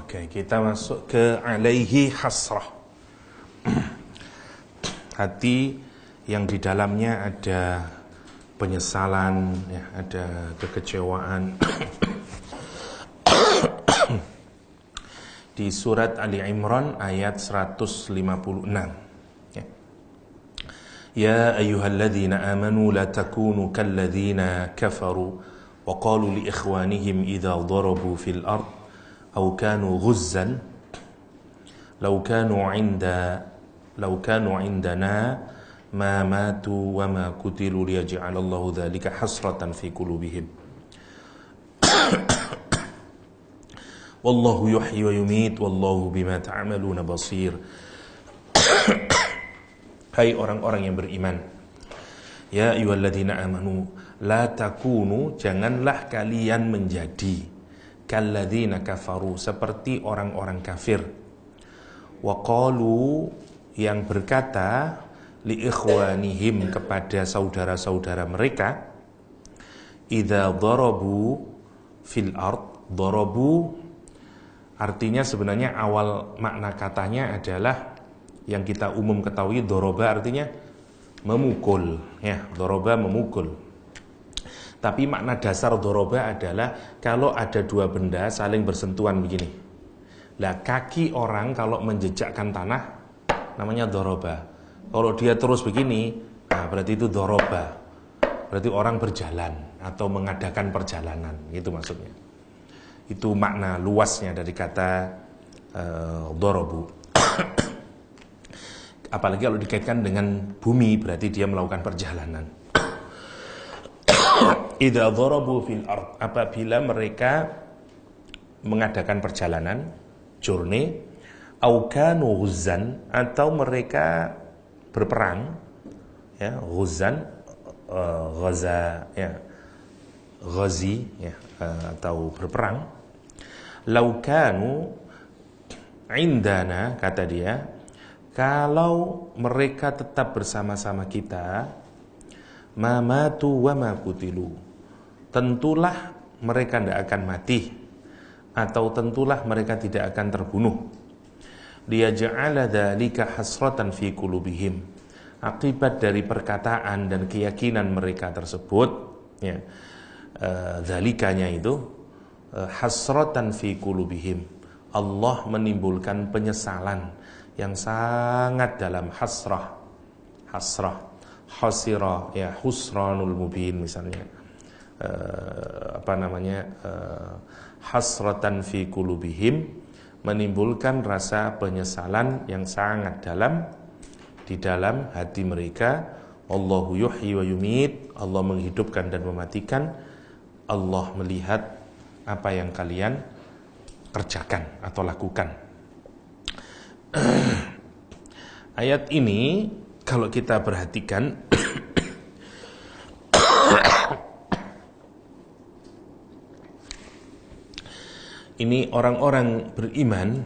Oke, kita masuk ke alaihi hasrah. Hati yang di dalamnya ada penyesalan, ya, ada kekecewaan. Di surat Ali Imran ayat 156. Ya. Ya ayyuhalladzina amanu la takunu kalladzina kafaru wa qalu li ikhwanihim idza darabu fil ard aw kanu ghuzzan law kanu indana ma matu wa ma kutilu liyaj'alallahu dzalika hasratan fi qulubihim wallahu yuhyi wa yumit wallahu bima ta'maluna basir. Hai orang-orang yang beriman, ya ayyuhalladzina amanu la takunu, janganlah kalian menjadi kalladzina kafaru, seperti orang-orang kafir. Wa qalu, yang berkata, li ikhwanihim, kepada saudara-saudara mereka, idza darabu fil ard. Darabu artinya sebenarnya awal makna katanya adalah yang kita umum ketahui, doroba artinya memukul, ya, doroba memukul. Tapi makna dasar doroba adalah kalau ada dua benda saling bersentuhan begini. Lah kaki orang kalau menjejakkan tanah namanya doroba. Kalau dia terus begini, nah berarti itu doroba. Berarti orang berjalan atau mengadakan perjalanan, itu maksudnya. Itu makna luasnya dari kata dorobu. Apalagi kalau dikaitkan dengan bumi, berarti dia melakukan perjalanan. Idza darabu fil ard, apabila mereka mengadakan perjalanan, journey, au kanu ghuzzan, atau mereka berperang, ya, ghuzzan, ghaza, ya, ghazi, ya, atau berperang. Lau kanu indana, kata dia, kalau mereka tetap bersama-sama kita, ma matu wa ma kutilu, tentulah mereka tidak akan mati, atau tentulah mereka tidak akan terbunuh. Liyaj'ala dzalika hasratan fi qulubihim, akibat dari perkataan dan keyakinan mereka tersebut, ya, dzalikanya itu hasratan fi qulubihim, Allah menimbulkan penyesalan yang sangat dalam. Hasrah, hasira, ya, husranul mubin misalnya, hasratan fi qulubihim, menimbulkan rasa penyesalan yang sangat dalam di dalam hati mereka. Allahu yuhyi wa yumit, Allah menghidupkan dan mematikan. Allah melihat apa yang kalian kerjakan atau lakukan. Ayat ini kalau kita perhatikan ini orang-orang beriman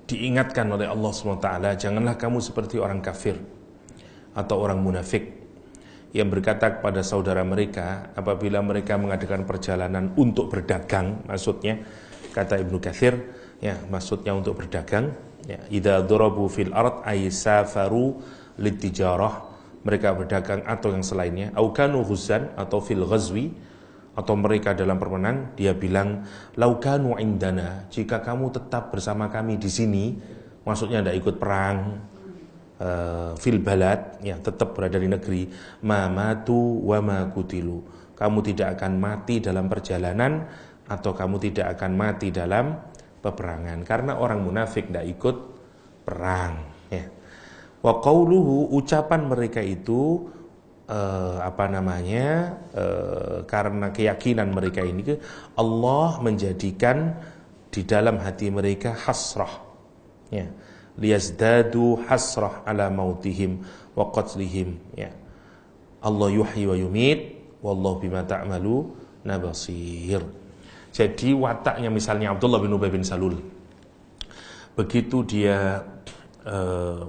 diingatkan oleh Allah SWT, janganlah kamu seperti orang kafir atau orang munafik yang berkata kepada saudara mereka apabila mereka mengadakan perjalanan untuk berdagang, maksudnya kata Ibnu Katsir, ya, maksudnya untuk berdagang, ya, idza darabu fil ard ay safaru litijarah, mereka berdagang atau yang selainnya, au kanu ghuzzan, atau fil ghazwi, atau mereka dalam permenang. Dia bilang, lau kanu indana, jika kamu tetap bersama kami di sini, maksudnya tidak ikut perang, fil balad, ya, tetap berada di negeri, ma matu wa ma kutilu, kamu tidak akan mati dalam perjalanan atau kamu tidak akan mati dalam peperangan, karena orang munafik tidak ikut perang, ya. Wa qauluhu, ucapan mereka itu karena keyakinan mereka ini, Allah menjadikan di dalam hati mereka hasrah, ya, liyazdadu hasrah ala mautihim wa qatlihim, ya. Allah yuhyi wa yumit wallahu bima ta'maluna basir. Jadi wataknya misalnya Abdullah bin Ubay bin Salul, begitu dia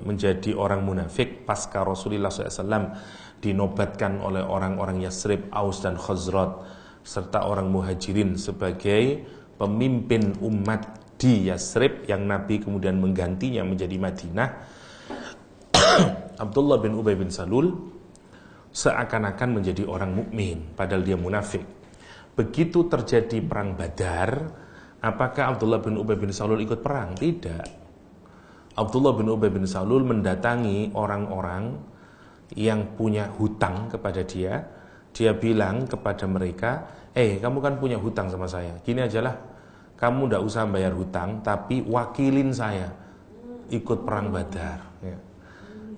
menjadi orang munafik pasca Rasulullah SAW dinobatkan oleh orang-orang Yasrib, Aus dan Khazraj serta orang Muhajirin sebagai pemimpin umat di Yasrib yang Nabi kemudian menggantinya menjadi Madinah, Abdullah bin Ubay bin Salul seakan-akan menjadi orang mukmin padahal dia munafik. Begitu terjadi perang Badar, apakah Abdullah bin Ubay bin Salul ikut perang? Tidak. Abdullah bin Ubay bin Salul mendatangi orang-orang yang punya hutang kepada dia. Dia bilang kepada mereka, kamu kan punya hutang sama saya, gini ajalah, kamu tidak usah bayar hutang, tapi wakilin saya ikut perang Badar. Ya.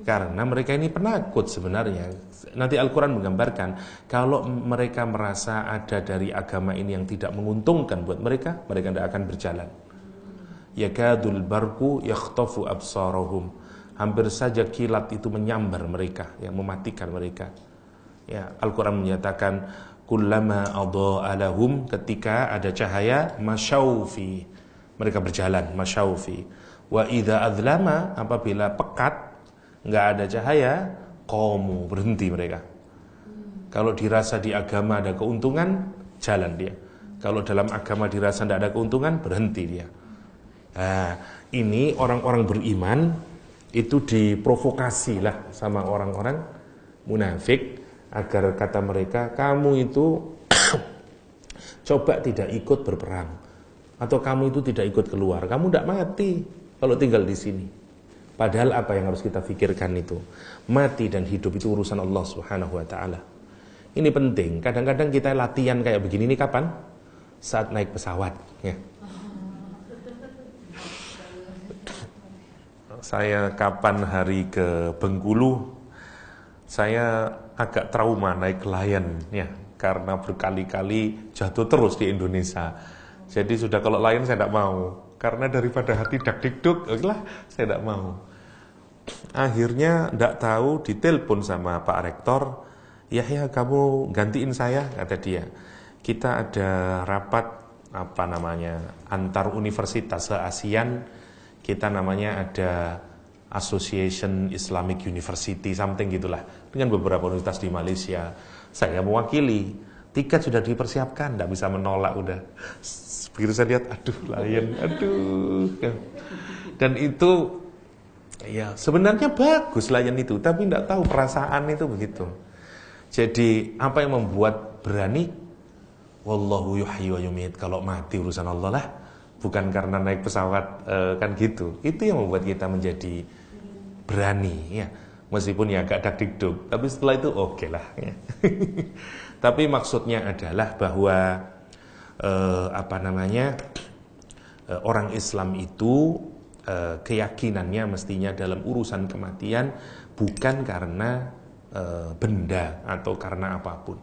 Karena mereka ini penakut sebenarnya. Nanti Al-Quran menggambarkan kalau mereka merasa ada dari agama ini yang tidak menguntungkan buat mereka, mereka tidak akan berjalan. Yakadul barku yakhtafu absarahum. Hampir saja kilat itu menyambar mereka, yang mematikan mereka. Ya, Al-Quran menyatakan kullama adha'a lahum, ketika ada cahaya, masyaufi, mereka berjalan, masyaufi. Wa idza adlama, apabila pekat, nggak ada cahaya, qamu, berhenti mereka. Kalau dirasa di agama ada keuntungan, jalan dia. Kalau dalam agama dirasa tidak ada keuntungan, berhenti dia. Nah, ini orang-orang beriman itu diprovokasi lah sama orang-orang munafik agar kata mereka, kamu itu coba tidak ikut berperang, atau kamu itu tidak ikut keluar, kamu tidak mati kalau tinggal di sini. Padahal apa yang harus kita pikirkan itu, mati dan hidup itu urusan Allah Subhanahu wa taala. Ini penting. Kadang-kadang kita latihan kayak begini ini kapan? Saat naik pesawat, ya. Saya kapan hari ke Bengkulu, saya agak trauma naik Lion, ya, karena berkali-kali jatuh terus di Indonesia. Jadi sudah kalau Lion saya tidak mau, karena daripada hati dak-dikduk, lah saya tidak mau. Akhirnya tidak tahu ditelepon sama Pak Rektor, Yahya kamu gantiin saya, kata dia. Kita ada rapat apa namanya antar universitas se-ASEAN, kita namanya ada Association Islamic University something gitulah, dengan beberapa universitas di Malaysia. Saya mewakili, tiket sudah dipersiapkan, tidak bisa menolak udah. Begitu saya lihat, aduh Lion, aduh. Dan itu ya sebenarnya bagus Lion itu, tapi tidak tahu perasaan itu begitu. Jadi apa yang membuat berani? Wallahu yuhyi wa yumit. Kalau mati urusan Allah lah, bukan karena naik pesawat kan gitu. Itu yang membuat kita menjadi berani, ya. Meskipun ya agak dak-dikduk, tapi setelah itu oke lah, ya. Tapi maksudnya adalah bahwa orang Islam itu keyakinannya mestinya dalam urusan kematian bukan karena benda atau karena apapun.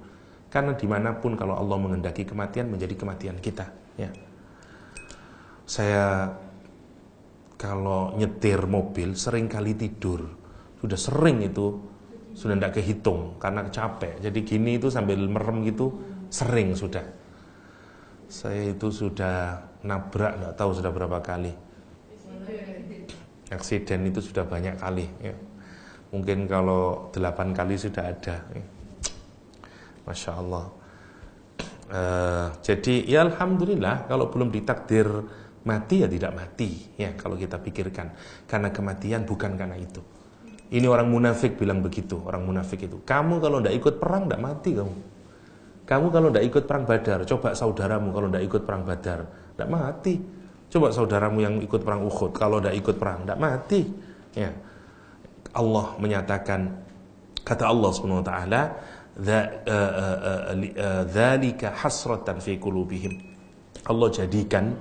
Karena dimanapun kalau Allah menghendaki kematian, menjadi kematian kita, ya. Saya kalau nyetir mobil sering kali tidur, sudah sering itu, sudah tidak kehitung karena capek. Jadi gini itu sambil merem gitu sering sudah. Saya itu sudah nabrak tidak tahu sudah berapa kali. Aksiden itu sudah banyak kali, ya. Mungkin kalau 8 kali sudah ada, ya. Masya Allah. Jadi ya alhamdulillah, kalau belum ditakdir mati ya tidak mati, ya, kalau kita pikirkan. Karena kematian bukan karena itu. Ini orang munafik bilang begitu. Orang munafik itu, kamu kalau tidak ikut perang tidak mati kamu. Kamu kalau tidak ikut perang Badar, coba saudaramu kalau tidak ikut perang Badar tidak mati. Coba saudaramu yang ikut perang Uhud, kalau tidak ikut perang tidak mati, ya. Allah menyatakan, kata Allah Subhanahu wa taala, dzalika hasratan fi qulubihim. Allah jadikan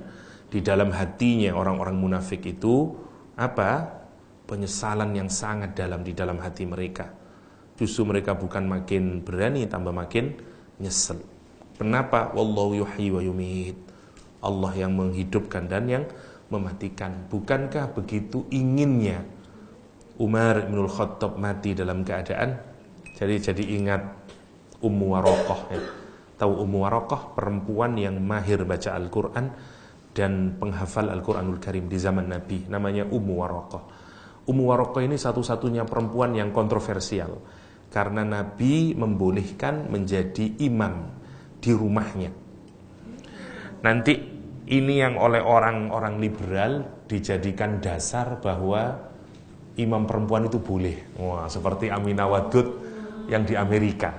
di dalam hatinya orang-orang munafik itu apa? Penyesalan yang sangat dalam di dalam hati mereka. Justru mereka bukan makin berani, tambah makin nyesel. Kenapa? Wallahu yuhyi wa yumit. Allah yang menghidupkan dan yang mematikan. Bukankah begitu inginnya Umar bin Khattab mati dalam keadaan? Jadi ingat Ummu Waraqah, ya. Tahu Ummu Waraqah, perempuan yang mahir baca Al-Quran dan penghafal Al-Quranul Karim di zaman Nabi, namanya Ummu Waraqah. Ummu Waraqah ini satu-satunya perempuan yang kontroversial karena Nabi membolehkan menjadi imam di rumahnya. Nanti Ini yang oleh orang-orang liberal dijadikan dasar bahwa imam perempuan itu boleh. Wah, seperti Aminah Wadud yang di Amerika.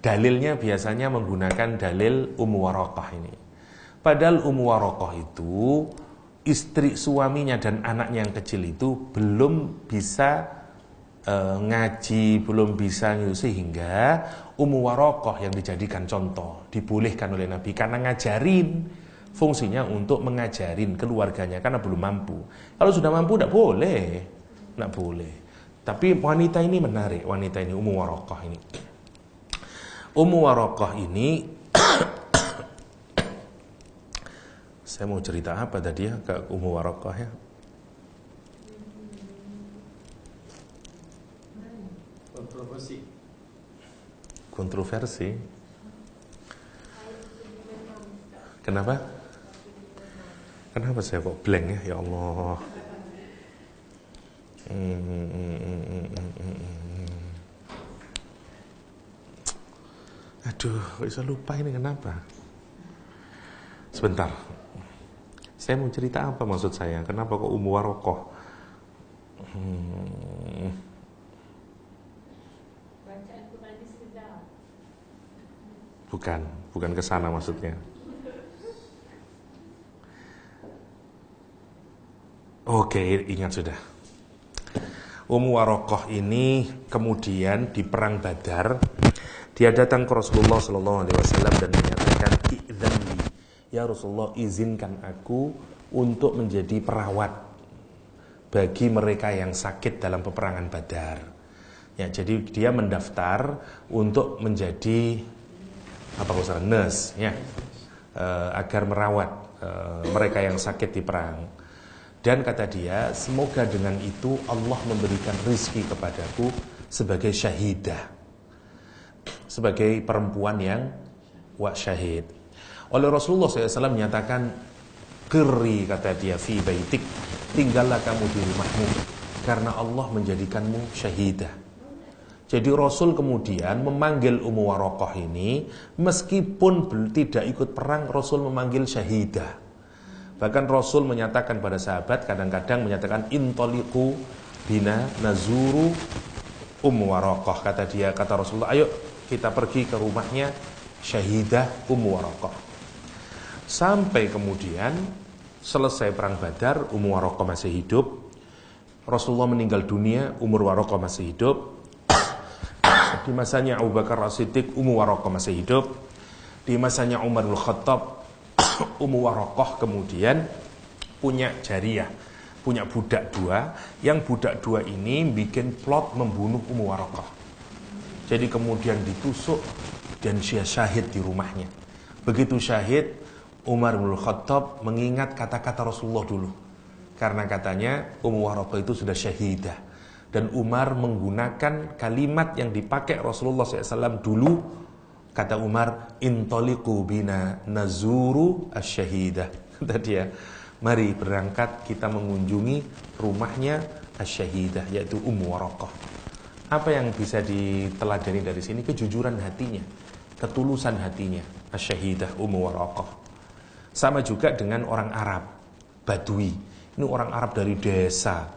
Dalilnya biasanya menggunakan dalil Ummu Waraqah ini. Padahal Ummu Waraqah itu istri suaminya dan anaknya yang kecil itu belum bisa ngaji, belum bisa sehingga Ummu Waraqah yang dijadikan contoh dibolehkan oleh Nabi karena ngajarin. Fungsinya untuk mengajarin keluarganya karena belum mampu. Kalau sudah mampu tidak boleh. Tidak boleh. Tapi wanita ini menarik, wanita ini Ummu Waraqah ini. Ummu Waraqah ini saya mau cerita apa tadi ya ke Ummu Waraqah ya? Kontroversi. Kenapa? Kenapa saya kok blank ya? Ya Allah. Aduh, kok bisa lupa ini kenapa? Sebentar. Saya mau cerita apa maksud saya? Kenapa kok Ummu Waraqah? Bukan ke sana maksudnya. Oke, ingat sudah. Ummu Waraqah ini kemudian di perang Badar, dia datang ke Rasulullah SAW dan menyatakan, "Idzanli, ya Rasulullah, izinkan aku untuk menjadi perawat bagi mereka yang sakit dalam peperangan Badar." Ya, jadi dia mendaftar untuk menjadi nurse, ya, agar merawat mereka yang sakit di perang. Dan kata dia, semoga dengan itu Allah memberikan rizki kepadaku sebagai syahidah, sebagai perempuan yang syahid. Oleh Rasulullah SAW menyatakan, "Qirri," kata dia, "fi baitik, tinggallah kamu di rumahmu karena Allah menjadikanmu syahidah." Jadi Rasul kemudian memanggil Ummu Waraqah ini, meskipun tidak ikut perang, Rasul memanggil syahidah. Bahkan Rasul menyatakan pada sahabat, kadang-kadang menyatakan, "Intaliqu bina nazuru Ummu Waraqah." Kata Rasulullah, "Ayo kita pergi ke rumahnya syahidah Ummu Waraqah." Sampai kemudian selesai perang Badar, Ummu Waraqah masih hidup. Rasulullah meninggal dunia, Ummu Waraqah masih hidup. Di masanya Abu Bakar As-Siddiq, Ummu Waraqah masih hidup. Di masanya Umar bin Khattab, Ummu Waraqah kemudian punya jariyah, punya budak dua, yang budak dua ini bikin plot membunuh Ummu Waraqah. Jadi kemudian ditusuk dan dia syahid di rumahnya. Begitu syahid, Umar bin Khattab mengingat kata-kata Rasulullah dulu. Karena katanya Ummu Waraqah itu sudah syahidah. Dan Umar menggunakan kalimat yang dipakai Rasulullah SAW dulu. Kata Umar, "Intaliqu bina nazuru asyahidah." Kata dia, "Mari berangkat kita mengunjungi rumahnya asyahidah," yaitu Ummu Waraqah. Apa yang bisa diteladani dari sini? Kejujuran hatinya, ketulusan hatinya, asyahidah Ummu Waraqah. Sama juga dengan orang Arab, Badui. Ini orang Arab dari desa.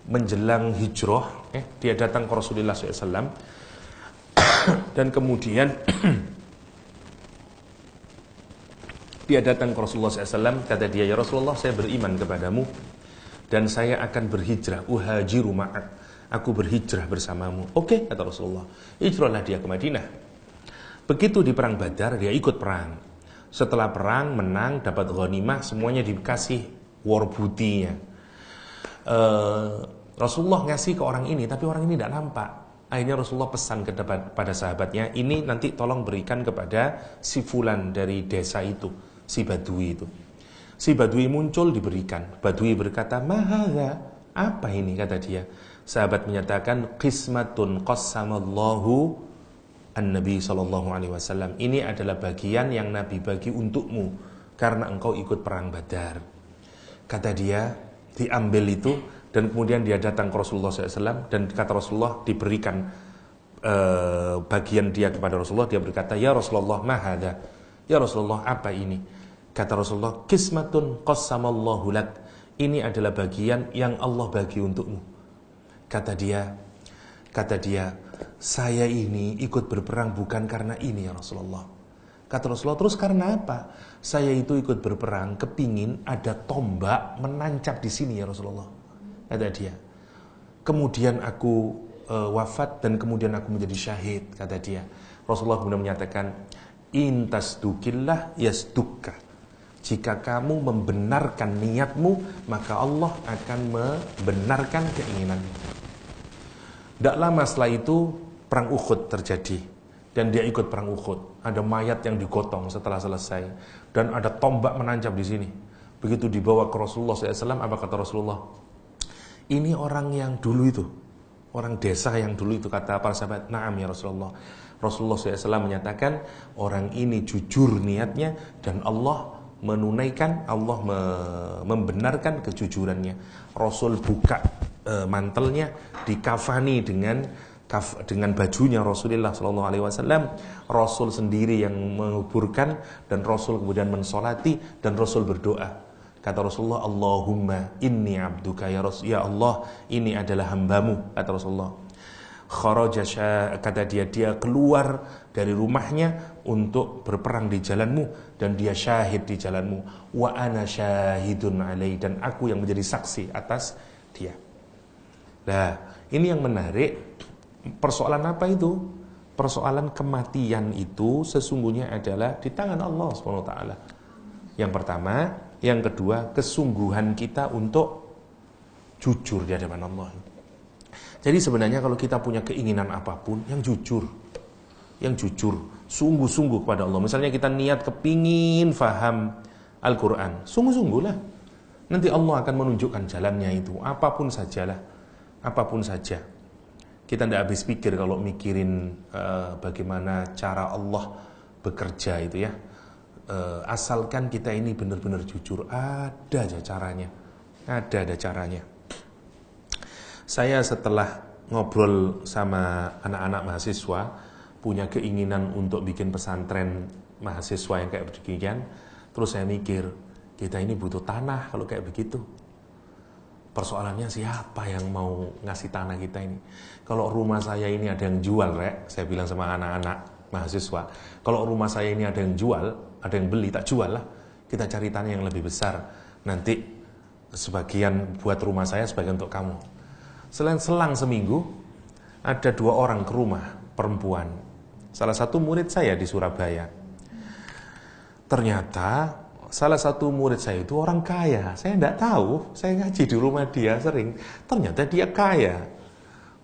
Menjelang hijrah, dia datang ke Rasulullah SAW. Dan kemudian dia datang ke Rasulullah SAW. Kata dia, "Ya Rasulullah, saya beriman kepadamu dan saya akan berhijrah, uhajiru ma'ak, aku berhijrah bersamamu." Oke, kata Rasulullah. Hijrahlah dia ke Madinah. Begitu di perang Badar, dia ikut perang. Setelah perang, menang, dapat ghanimah, semuanya dikasih war booty-nya. Rasulullah ngasih ke orang ini, tapi orang ini tidak nampak. Akhirnya Rasulullah pesan kepada sahabatnya, "Ini nanti tolong berikan kepada si fulan dari desa itu, si Badui itu." Si Badui muncul, diberikan. Badui berkata, "Ma hadza?" Apa ini, kata dia. Sahabat menyatakan, "Qismatun qassamallahu an-nabi sallallahu alaihi wasallam." Ini adalah bagian yang Nabi bagi untukmu karena engkau ikut perang Badar. Kata dia, diambil itu. Dan kemudian dia datang ke Rasulullah SAW. Dan kata Rasulullah, diberikan bagian dia kepada Rasulullah. Dia berkata, "Ya Rasulullah, ma hadza?" Ya Rasulullah, apa ini? Kata Rasulullah, qismatun qassamallahu lak. Ini adalah bagian yang Allah bagi untukmu. Kata dia, saya ini ikut berperang bukan karena ini ya Rasulullah. Kata Rasulullah, terus karena apa? Saya itu ikut berperang, kepingin ada tombak menancap di sini ya Rasulullah. Kata dia. Kemudian aku wafat dan kemudian aku menjadi syahid, kata dia. Rasulullah kemudian menyatakan, intasdukillah yasdukka. Jika kamu membenarkan niatmu, maka Allah akan membenarkan keinginanmu. Tidak lama setelah itu perang Uhud terjadi dan dia ikut perang Uhud. Ada mayat yang digotong setelah selesai dan ada tombak menancap di sini. Begitu dibawa ke Rasulullah SAW, apa kata Rasulullah? Ini orang yang dulu itu, orang desa yang dulu itu, kata para sahabat. Naam ya Rasulullah. Rasulullah SAW menyatakan orang ini jujur niatnya dan Allah menunaikan, Allah membenarkan kejujurannya. Rasul buka mantelnya, dikafani dengan bajunya Rasulullah SAW. Rasul sendiri yang menguburkan dan Rasul kemudian mensolati dan Rasul berdoa. Kata Rasulullah, Allahumma inni abduka ya Rasul, ya Allah ini adalah hambamu, kata Rasulullah. Kharaja, kata dia keluar dari rumahnya untuk berperang di jalanmu dan dia syahid di jalanmu. Wa ana syahidun alaihi, dan aku yang menjadi saksi atas dia. Nah, ini yang menarik. Persoalan apa itu? Persoalan kematian itu sesungguhnya adalah di tangan Allah SWT. Yang pertama, yang kedua, kesungguhan kita untuk jujur di hadapan Allah. Jadi sebenarnya kalau kita punya keinginan apapun, yang jujur, sungguh-sungguh kepada Allah. Misalnya kita niat kepingin faham Al-Quran, sungguh-sungguhlah. Nanti Allah akan menunjukkan jalannya itu, apapun sajalah, apapun saja. Kita tidak habis pikir kalau mikirin bagaimana cara Allah bekerja itu ya. Asalkan kita ini benar-benar jujur, ada aja caranya, ada caranya. Saya setelah ngobrol sama anak-anak mahasiswa, punya keinginan untuk bikin pesantren mahasiswa yang kayak beginian. Terus saya mikir, kita ini butuh tanah kalau kayak begitu. Persoalannya siapa yang mau ngasih tanah kita ini? Kalau rumah saya ini ada yang jual, Rek, saya bilang sama anak-anak mahasiswa, kalau rumah saya ini ada yang jual, ada yang beli, tak jual lah. Kita cari tanah yang lebih besar. Nanti sebagian buat rumah saya, sebagian untuk kamu. Selang seminggu ada 2 orang ke rumah perempuan. Salah satu murid saya di Surabaya. Ternyata salah satu murid saya itu orang kaya. Saya tidak tahu, saya ngaji di rumah dia sering. Ternyata dia kaya,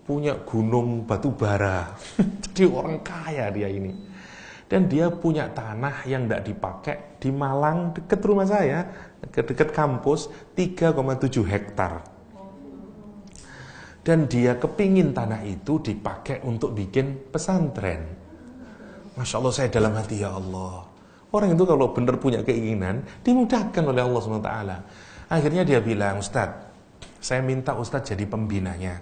punya gunung batu bara. Jadi orang kaya dia ini. Dan dia punya tanah yang tidak dipakai di Malang dekat rumah saya, dekat kampus, 3,7 hektar. Dan dia kepingin tanah itu dipakai untuk bikin pesantren. Masya Allah, saya dalam hati, ya Allah. Orang itu kalau benar punya keinginan, dimudahkan oleh Allah SWT. Akhirnya dia bilang, Ustadz, saya minta Ustadz jadi pembinanya.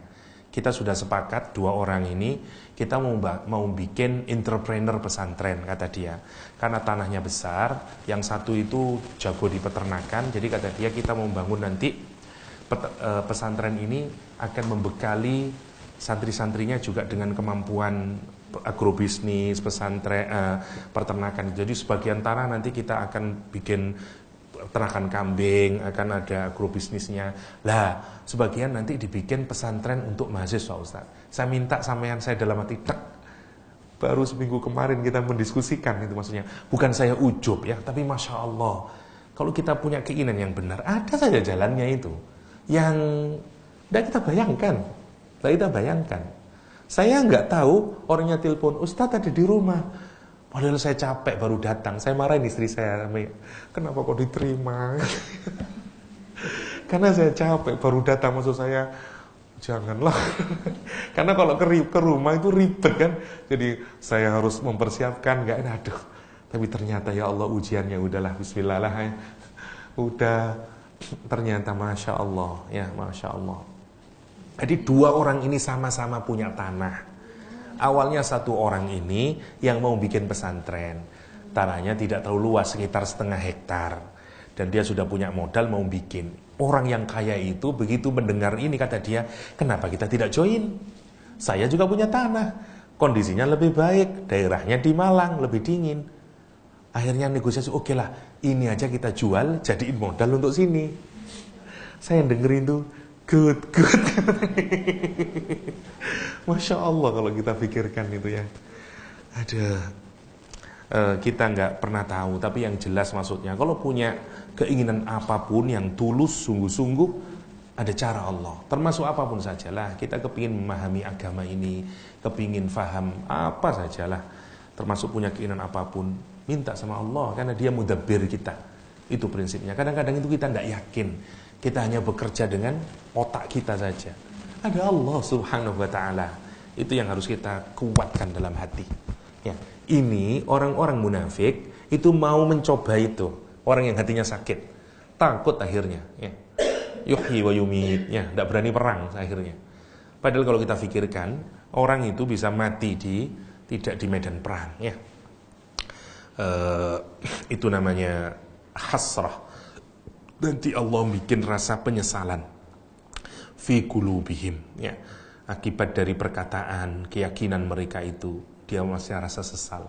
Kita sudah sepakat 2 orang ini, kita mau bikin entrepreneur pesantren, kata dia. Karena tanahnya besar, yang satu itu jago di peternakan, jadi kata dia kita mau bangun nanti pesantren ini akan membekali santri-santrinya juga dengan kemampuan agrobisnis, pesantren, peternakan. Jadi sebagian tanah nanti kita akan bikin peternakan kambing, akan ada agrobisnisnya. Lah, sebagian nanti dibikin pesantren untuk mahasiswa, Ustaz. Saya minta sampean, saya dalam hati, baru seminggu kemarin kita mendiskusikan itu maksudnya. Bukan saya ujub ya, tapi Masya Allah, kalau kita punya keinginan yang benar, ada saja jalannya itu. Yang tidak kita bayangkan. Saya nggak tahu, orangnya telepon, Ustadz ada di rumah. Padahal saya capek baru datang. Saya marahin istri saya, kenapa kok diterima? Karena saya capek baru datang, maksud saya janganlah. Karena kalau ke rumah itu ribet kan. Jadi saya harus mempersiapkan, nggak aduh. Tapi ternyata ya Allah ujiannya udahlah, bismillah lah ya. Udah. Ternyata Masya Allah, ya Masya Allah. Jadi 2 orang ini sama-sama punya tanah. Awalnya 1 orang ini yang mau bikin pesantren. tanahnya tidak terlalu luas, sekitar 0,5 hektar, dan dia sudah punya modal mau bikin. Orang yang kaya itu begitu mendengar ini, kata dia, kenapa kita tidak join? Saya juga punya tanah, kondisinya lebih baik, daerahnya di Malang, lebih dingin. Akhirnya negosiasi, oke lah, ini aja kita jual, jadiin modal untuk sini. Saya dengerin tuh, good. Masya Allah kalau kita pikirkan itu ya. Kita nggak pernah tahu, tapi yang jelas maksudnya, kalau punya keinginan apapun yang tulus, sungguh-sungguh, ada cara Allah. Termasuk apapun sajalah, kita kepingin memahami agama ini, kepingin faham apa sajalah, termasuk punya keinginan apapun, minta sama Allah, karena dia mudabbir kita. Itu prinsipnya. Kadang-kadang itu kita nggak yakin, kita hanya bekerja dengan otak kita saja. Ada Allah subhanahu wa ta'ala. Itu yang harus kita kuatkan dalam hati ya. Ini orang-orang munafik itu mau mencoba itu, orang yang hatinya sakit, takut akhirnya ya. Yuhyi wa yumit ya, tidak berani perang akhirnya. Padahal kalau kita pikirkan, orang itu bisa mati tidak di medan perang ya. Itu namanya hasrah. Nanti Allah bikin rasa penyesalan fi qulubihim ya, akibat dari perkataan, keyakinan mereka itu, dia masih rasa sesal,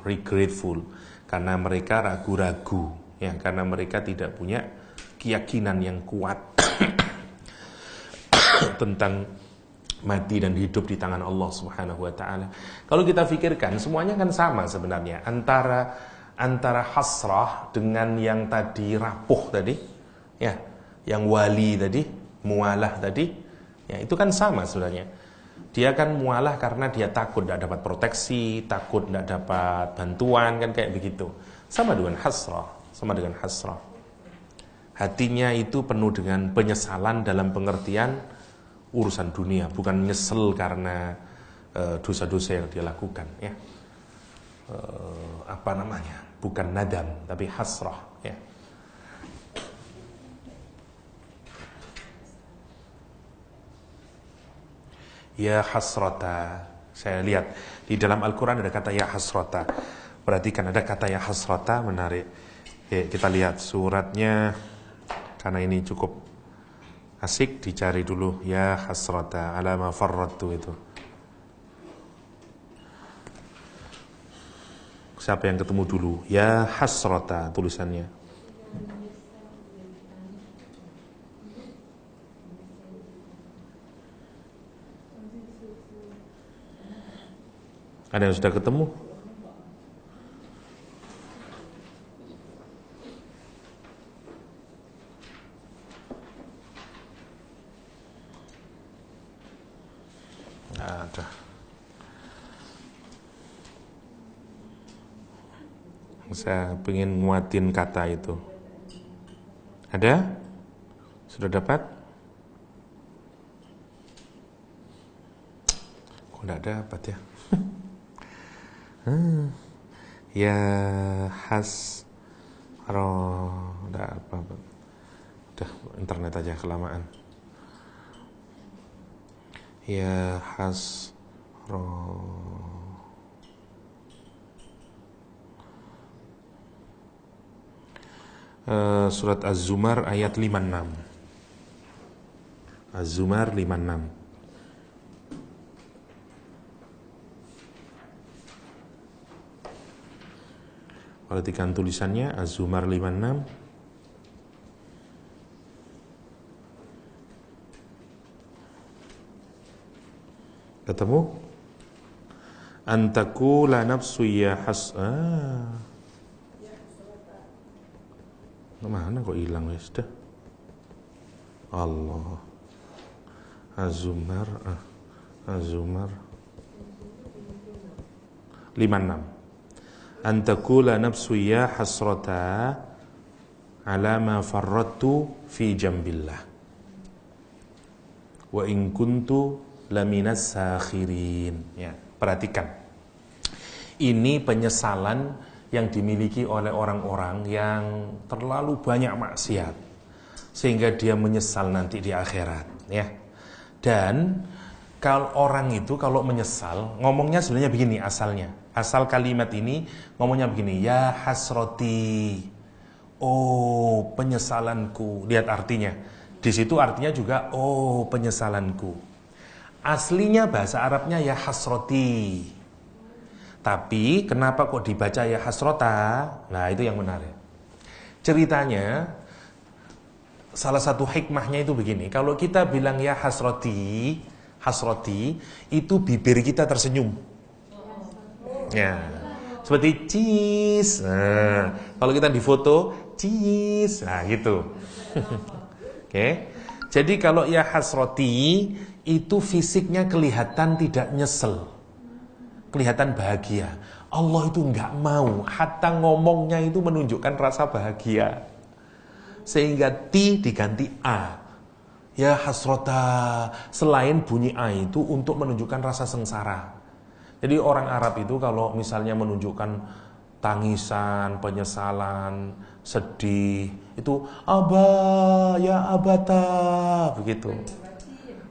regretful, karena mereka ragu-ragu ya, karena mereka tidak punya keyakinan yang kuat tentang mati dan hidup di tangan Allah Subhanahu wa ta'ala. Kalau kita pikirkan, semuanya kan sama sebenarnya, antara hasrah dengan yang tadi rapuh tadi ya, yang wali tadi, mualah tadi ya, itu kan sama sebenarnya. Dia kan mualah karena dia takut tidak dapat proteksi, takut tidak dapat bantuan, kan kayak begitu. Sama dengan hasrah. Hatinya itu penuh dengan penyesalan dalam pengertian urusan dunia, bukan nyesel karena dosa-dosa yang dia lakukan ya. Bukan nadam, tapi hasrah ya. Ya hasrata, saya lihat di dalam Al-Quran ada kata ya hasrata. Perhatikan, ada kata ya hasrata, menarik. Kita lihat suratnya, karena ini cukup asik, dicari dulu. Ya hasrata ala ma farrattu itu. Siapa yang ketemu dulu? Ya hasrata tulisannya. Ada yang sudah ketemu? Ada. Saya pengen nguatin kata itu. Ada? Sudah dapat? Kok enggak dapat ya? Ya udah apa-apa. Udah internet aja kelamaan. Ya surat Az-Zumar ayat 56. Az-Zumar 56. Perhatikan tulisannya, Az-Zumar 56. Ketemu? Antaku la nafsu ya mana kok hilang ya sudah. Allah. Az-Zumar 56. Antakula nafsu ya hasrata ala ma farrattu fi jambillah wa in kuntu laminas sakhirin ya. Perhatikan, ini penyesalan yang dimiliki oleh orang-orang yang terlalu banyak maksiat sehingga dia menyesal nanti di akhirat ya. Dan kalau orang itu kalau menyesal ngomongnya sebenarnya begini asalnya, Asal kalimat ini ngomongnya begini, ya hasroti, oh penyesalanku. Lihat artinya. Di situ artinya juga oh penyesalanku. Aslinya bahasa Arabnya ya hasroti. Tapi kenapa kok dibaca ya hasrota? Nah itu yang menarik. Ceritanya salah satu hikmahnya itu begini. Kalau kita bilang ya hasroti, hasroti itu bibir kita tersenyum. Ya, seperti cheese. Nah, kalau kita di foto cheese, nah gitu. Oke. Jadi kalau ya hasroti itu fisiknya kelihatan tidak nyesel, kelihatan bahagia. Allah itu nggak mau, hatta ngomongnya itu menunjukkan rasa bahagia. Sehingga ti diganti a. Ya hasrota, selain bunyi a itu untuk menunjukkan rasa sengsara. Jadi orang Arab itu kalau misalnya menunjukkan tangisan, penyesalan, sedih, itu aba, ya abata, begitu.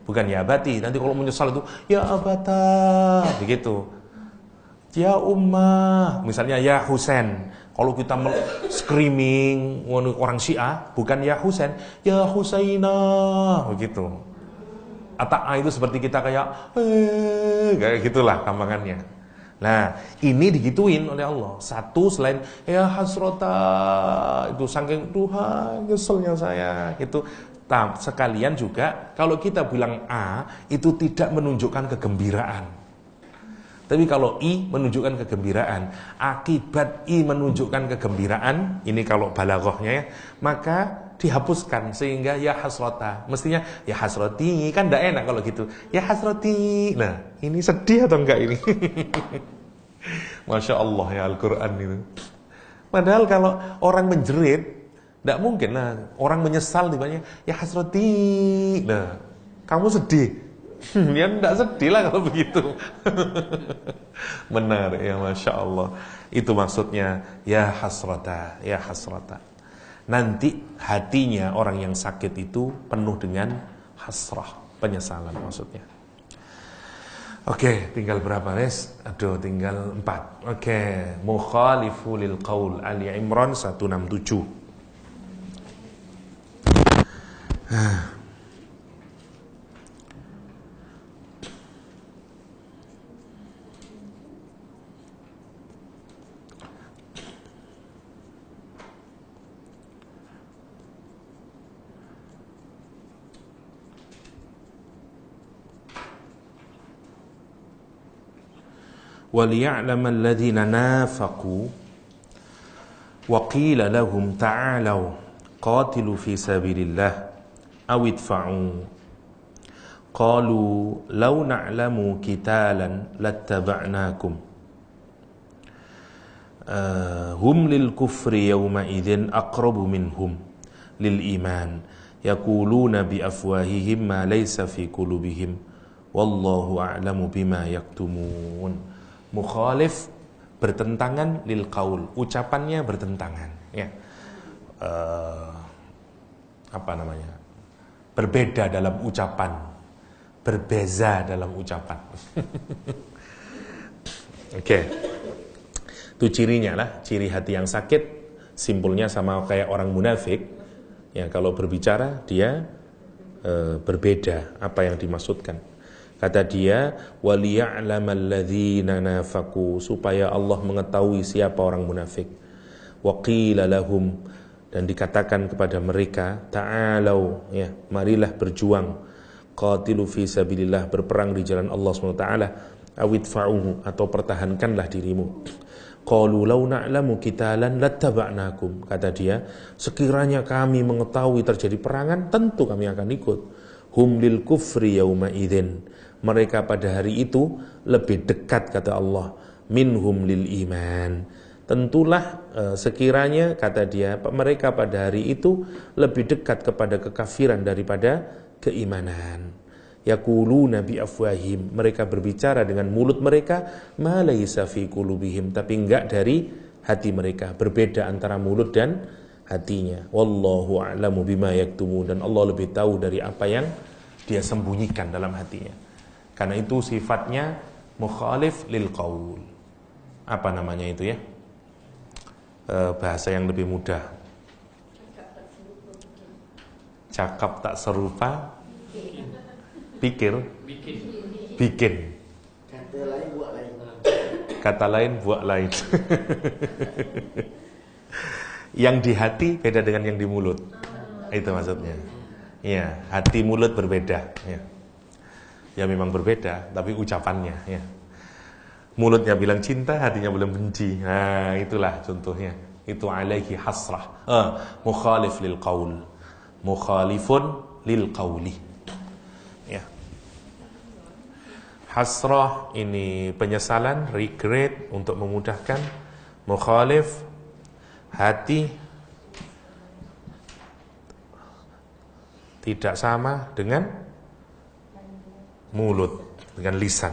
Bukan ya abati, nanti kalau menyesal itu ya abata, begitu. Ya ummah, misalnya ya Husain. Kalau kita screaming orang Syiah, bukan ya Husain, ya Husaina, begitu. Ata itu seperti kita kayak gitulah gampangannya. Nah, ini digituin oleh Allah. Satu selain ya hasrota, itu saking Tuhan nyeselnya saya, gitu. Sekalian juga kalau kita bilang a itu tidak menunjukkan kegembiraan. Tapi kalau i menunjukkan kegembiraan, akibat i menunjukkan kegembiraan, ini kalau balaghahnya ya, maka dihapuskan sehingga ya hasrota. Mestinya ya hasroti, kan enggak enak kalau gitu. Ya hasroti. Nah, ini sedih atau enggak ini? Masya Allah ya Al-Quran itu. Padahal kalau orang menjerit, enggak mungkin. Nah, orang menyesal tiba-tiba ya hasroti. Nah, kamu sedih. Ya enggak sedih lah kalau begitu. Benar ya, Masya Allah. Itu maksudnya ya hasrata, ya hasrata. Nanti hatinya orang yang sakit itu penuh dengan hasrah, penyesalan maksudnya. Oke, tinggal berapa res? Aduh, tinggal 4. Oke, mukhalifu lil qaul, Ali Imran 167. وَلِيَعْلَمَ الَّذِينَ نَافَقُوا وَقِيلَ لَهُمْ تَعَالَوْا قَاتِلُوا فِي سَبِيلِ اللَّهِ أَوِ ادْفَعُوا قَالُوا لَوْ نَعْلَمُ قِتَالًا لَاتَّبَعْنَاكُمْ هُمْ لِلْكُفْرِ يَوْمَئِذٍ أَقْرَبُ مِنْهُمْ لِلْإِيمَانِ يَقُولُونَ بِأَفْوَاهِهِمْ مَا لَيْسَ فِي قُلُوبِهِمْ وَاللَّهُ أَعْلَمُ بِمَا يَكْتُمُونَ. Mukhalif bertentangan lil qaul, ucapannya bertentangan, ya. Apa namanya? Berbeda dalam ucapan, berbeza dalam ucapan. Oke. Itu cirinya lah, ciri hati yang sakit, simpulnya sama kayak orang munafik. Ya, kalau berbicara dia berbeda apa yang dimaksudkan. Kata dia, waliya'lamal ladzina nafaqu, supaya Allah mengetahui siapa orang munafik. Wa qila lahum, dan dikatakan kepada mereka, ta'alau, ya, marilah berjuang, qatilu fi sabilillah, berperang di jalan Allah SWT, awidfa'uhu, atau pertahankanlah dirimu. Qalu law na'lamu qitalan lattaba'nakum, kata dia, sekiranya kami mengetahui terjadi perangan, tentu kami akan ikut. Hum lil kufri yauma idzin, mereka pada hari itu lebih dekat, kata Allah, minhum lil iman. Tentulah sekiranya, kata dia, mereka pada hari itu lebih dekat kepada kekafiran daripada keimanan. Yaquluna bi afwahim, mereka berbicara dengan mulut mereka, ma laisa fi qulubihim, tapi enggak dari hati mereka. Berbeda antara mulut dan hatinya. Wallahu a'lamu bima yaktumun, dan Allah lebih tahu dari apa yang dia sembunyikan dalam hatinya. Karena itu sifatnya mukhalif lil qaul. apa namanya itu ya, bahasa yang lebih mudah. Cakap tak serupa, pikir, bikin. Kata lain buat lain. Yang di hati beda dengan yang di mulut. Itu maksudnya. Ya, hati mulut berbeda. Ya, ya memang berbeda, tapi ucapannya. Ya. Mulutnya bilang cinta, hatinya bilang benci. Nah, itulah contohnya. Itu alaihi hasrah. Mukhalif lil qaul. Mukhalifun lil qauli. Ya. Hasrah ini penyesalan, regret untuk memudahkan. Mukhalif hati tidak sama dengan mulut, dengan lisan.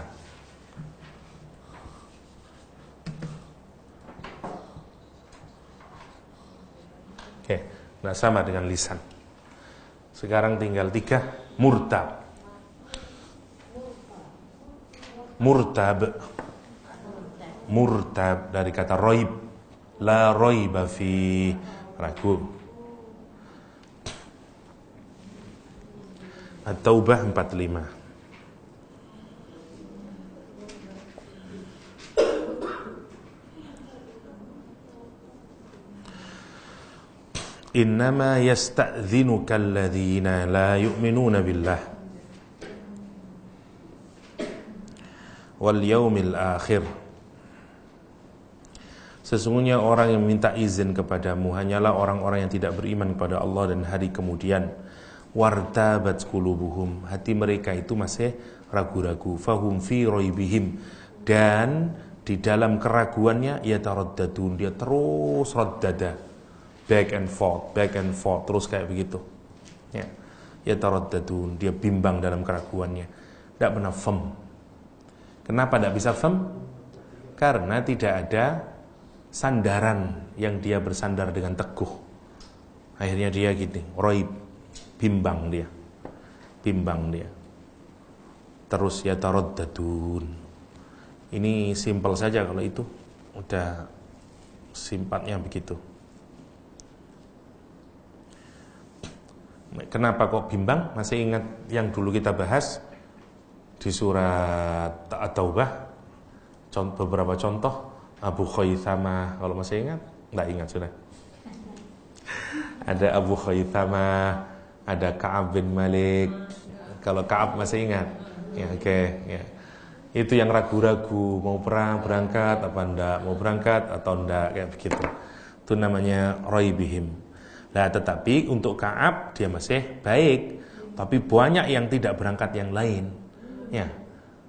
Oke, tidak sama dengan lisan. Sekarang tinggal 3, murtab. Murtab dari kata roib. La roiba fi, ragu. At-Taubah 45. Innama yasta'dhinuka alladhina la yu'minuna billah wal yaumil akhir. Sesungguhnya orang yang minta izin kepadamu hanyalah orang-orang yang tidak beriman kepada Allah dan hari kemudian. Wartabat qulubuhum, hati mereka itu masih ragu-ragu. Fahum fi raibihim, dan di dalam keraguannya yataraddadun, dia terus raddada, back and forth, terus kayak begitu. Ya. Yataraddadun, dia bimbang dalam keraguannya, tidak pernah firm. Kenapa tidak bisa firm? Karena tidak ada sandaran yang dia bersandar dengan teguh. Akhirnya dia gitu, raib, bimbang dia. Terus yataraddadun. Ini simpel saja kalau itu. Udah simpatnya begitu. Kenapa kok bimbang? Masih ingat yang dulu kita bahas di surat At-Taubah? Beberapa contoh. Abu Khaythamah, kalau masih ingat? Nggak ingat sudah. Ada Abu Khaythamah, ada Ka'ab bin Malik. Kalau Ka'ab masih ingat? Ya, oke. Ya. Itu yang ragu-ragu, mau perang, berangkat apa enggak, mau berangkat atau enggak, kayak begitu. Itu namanya raibihim. Nah, tetapi untuk Ka'ab dia masih baik, tapi banyak yang tidak berangkat yang lain. Ya.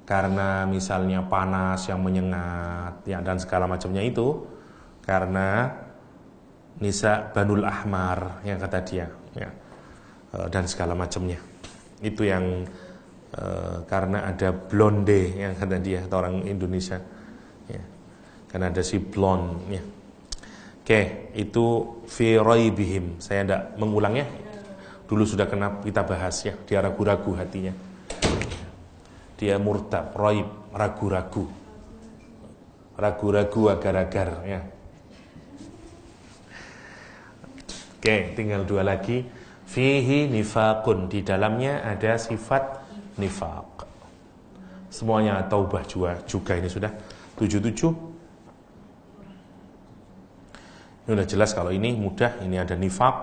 Karena misalnya panas yang menyengat ya, dan segala macamnya itu karena Nisa Banul Ahmar yang kata dia ya, dan segala macamnya itu yang karena ada blonde yang kata dia, atau orang Indonesia ya, karena ada si blonde ya. Oke, itu fi raibihim. Saya tidak mengulangnya, dulu sudah kita bahas ya, dia ragu-ragu hatinya. Dia murtab, raib, ragu-ragu agar-agar ya. Oke, tinggal 2 lagi. Fihi nifaqun, di dalamnya ada sifat nifaq. Semuanya Taubah juga ini sudah 77. Ini udah jelas kalau ini mudah, ini ada nifaq.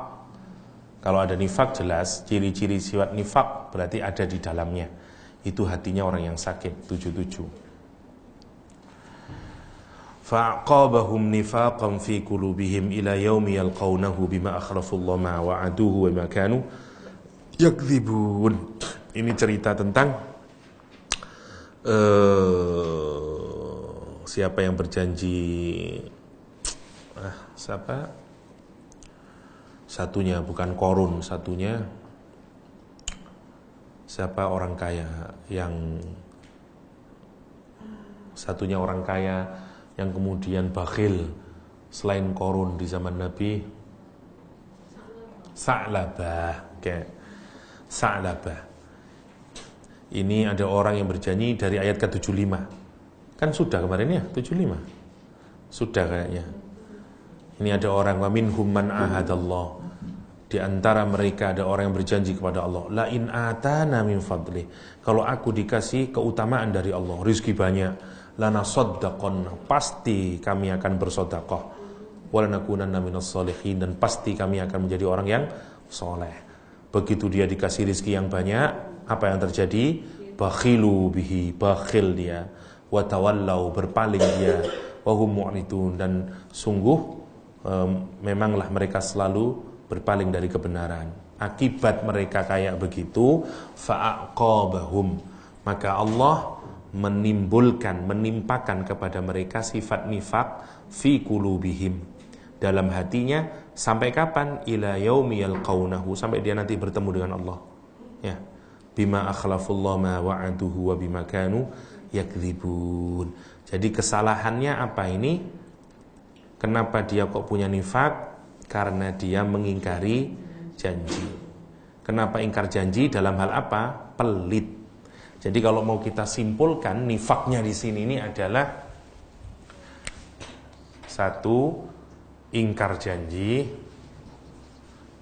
Kalau ada nifaq jelas, ciri-ciri sifat nifaq berarti ada di dalamnya. Itu hatinya orang yang sakit. 77. Fa'aqabahum nifaqan fi qulubihim ila yaumi yalqawnahu bima akhlafullah ma wa'aduhu wa ma kanu yakdzibun. Ini cerita tentang siapa yang berjanji, siapa? Satunya bukan Korun, satunya siapa, orang kaya yang satunya orang kaya yang kemudian bakhil selain Korun di zaman Nabi, Sa'labah. Oke. Sa'labah. Ini ada orang yang berjanji dari ayat ke-75. Kan sudah kemarin ya, 75. Sudah kayaknya. Ini ada orang wa minhum man ahadallah. Di antara mereka ada orang yang berjanji kepada Allah, la in atana min fadli. Kalau aku dikasih keutamaan dari Allah, rezeki banyak, lanasaddaqanna, pasti kami akan bersedekah. Walanakunanna minas sholihin, dan pasti kami akan menjadi orang yang soleh. Begitu dia dikasih rezeki yang banyak, apa yang terjadi? Bakhilu bihi, bakhil dia, wa tawallau, berpaling dia, wa hum mu'ridun, dan sungguh memanglah mereka selalu berpaling dari kebenaran. Akibat mereka kayak begitu, fa'aqabahum, maka Allah menimpakan kepada mereka sifat nifaq fi qulubihim, dalam hatinya. Sampai kapan? Ila yaumi yalqaunahu, sampai dia nanti bertemu dengan Allah. Ya. Bima akhlafullah ma wa'aduhu wa bima kanu yakdzibun. Jadi kesalahannya apa ini? Kenapa dia kok punya nifaq? Karena dia mengingkari janji. Kenapa ingkar janji? Dalam hal apa? Pelit. Jadi kalau mau kita simpulkan, nifaknya di sini ini adalah satu, ingkar janji.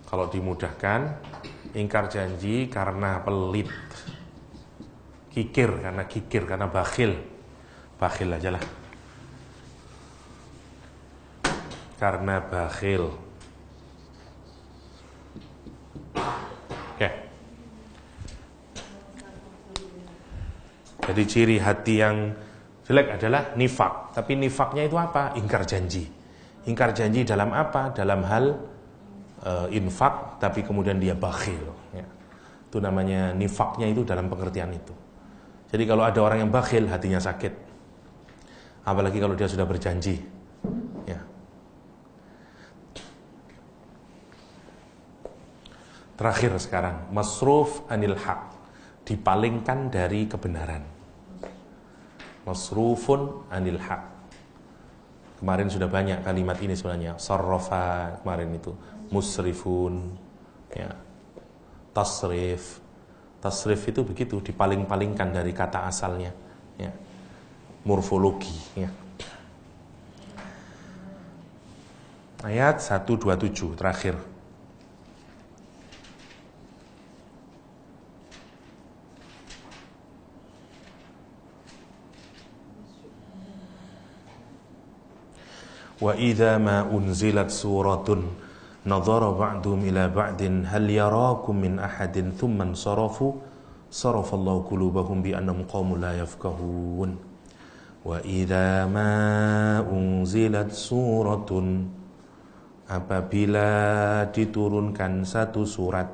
Kalau dimudahkan, ingkar janji karena pelit. Kikir karena bakhil. Bakhil aja lah. Karena bakhil. Oke. Jadi ciri hati yang jelek adalah nifak. Tapi nifaknya itu apa? Ingkar janji. Ingkar janji dalam apa? Dalam hal infak, tapi kemudian dia bakhil. Ya. Itu namanya nifaknya itu dalam pengertian itu. Jadi kalau ada orang yang bakhil, hatinya sakit. Apalagi kalau dia sudah berjanji. Ya. Terakhir sekarang, masruf anil haq, dipalingkan dari kebenaran. Masrufun anil haq. Kemarin sudah banyak kalimat ini sebenarnya. Sarrafa kemarin itu, musrifun, ya. Tasrif. Tasrif itu begitu, dipaling-palingkan dari kata asalnya, ya. Morfologi, ya. Ayat 127 terakhir. Wa idza ma unzilat suratun nadhara ba'dhum ila ba'din hal yarakum min ahadin thumma sarafu sarafallahu qulubahum bi annahum qaumun la yafqahun. Wa idza ma unzilat suratun, apabila diturunkan satu surat,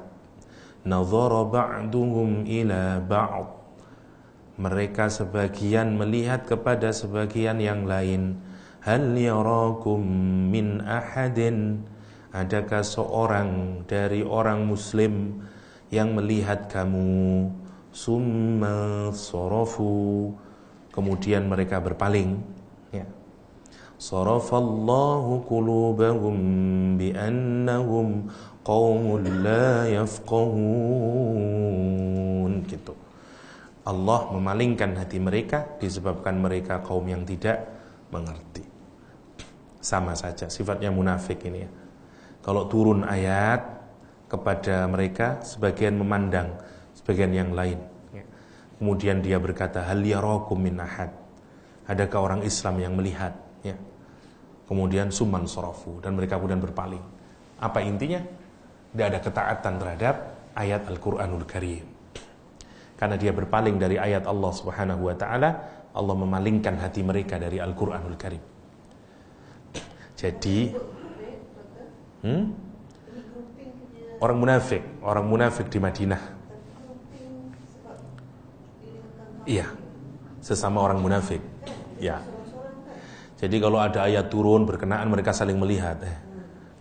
nadhara ba'dhum ila ba'd, mereka sebagian melihat kepada sebagian yang lain. Hal yarakum min ahadin, adakah seorang dari orang muslim yang melihat kamu? Summa sarafu, kemudian mereka berpaling, ya. Sarafallahu qulubahum bi annahum qaumun la yafqahun, gitu. Allah memalingkan hati mereka disebabkan mereka kaum yang tidak mengerti. Sama saja sifatnya munafik ini, ya. Kalau turun ayat kepada mereka, sebagian memandang sebagian yang lain, ya. Kemudian dia berkata, hal yarakum min ahad, adakah orang Islam yang melihat, ya. Kemudian summan sarafu, dan mereka kemudian berpaling. Apa intinya? Tidak ada ketaatan terhadap ayat Al-Quranul Karim. Karena dia berpaling dari ayat Allah Subhanahu wa ta'ala, Allah memalingkan hati mereka dari Al-Quranul Karim. Jadi orang munafik di Madinah. Iya, sesama orang munafik. Ya. Jadi kalau ada ayat turun berkenaan, mereka saling melihat.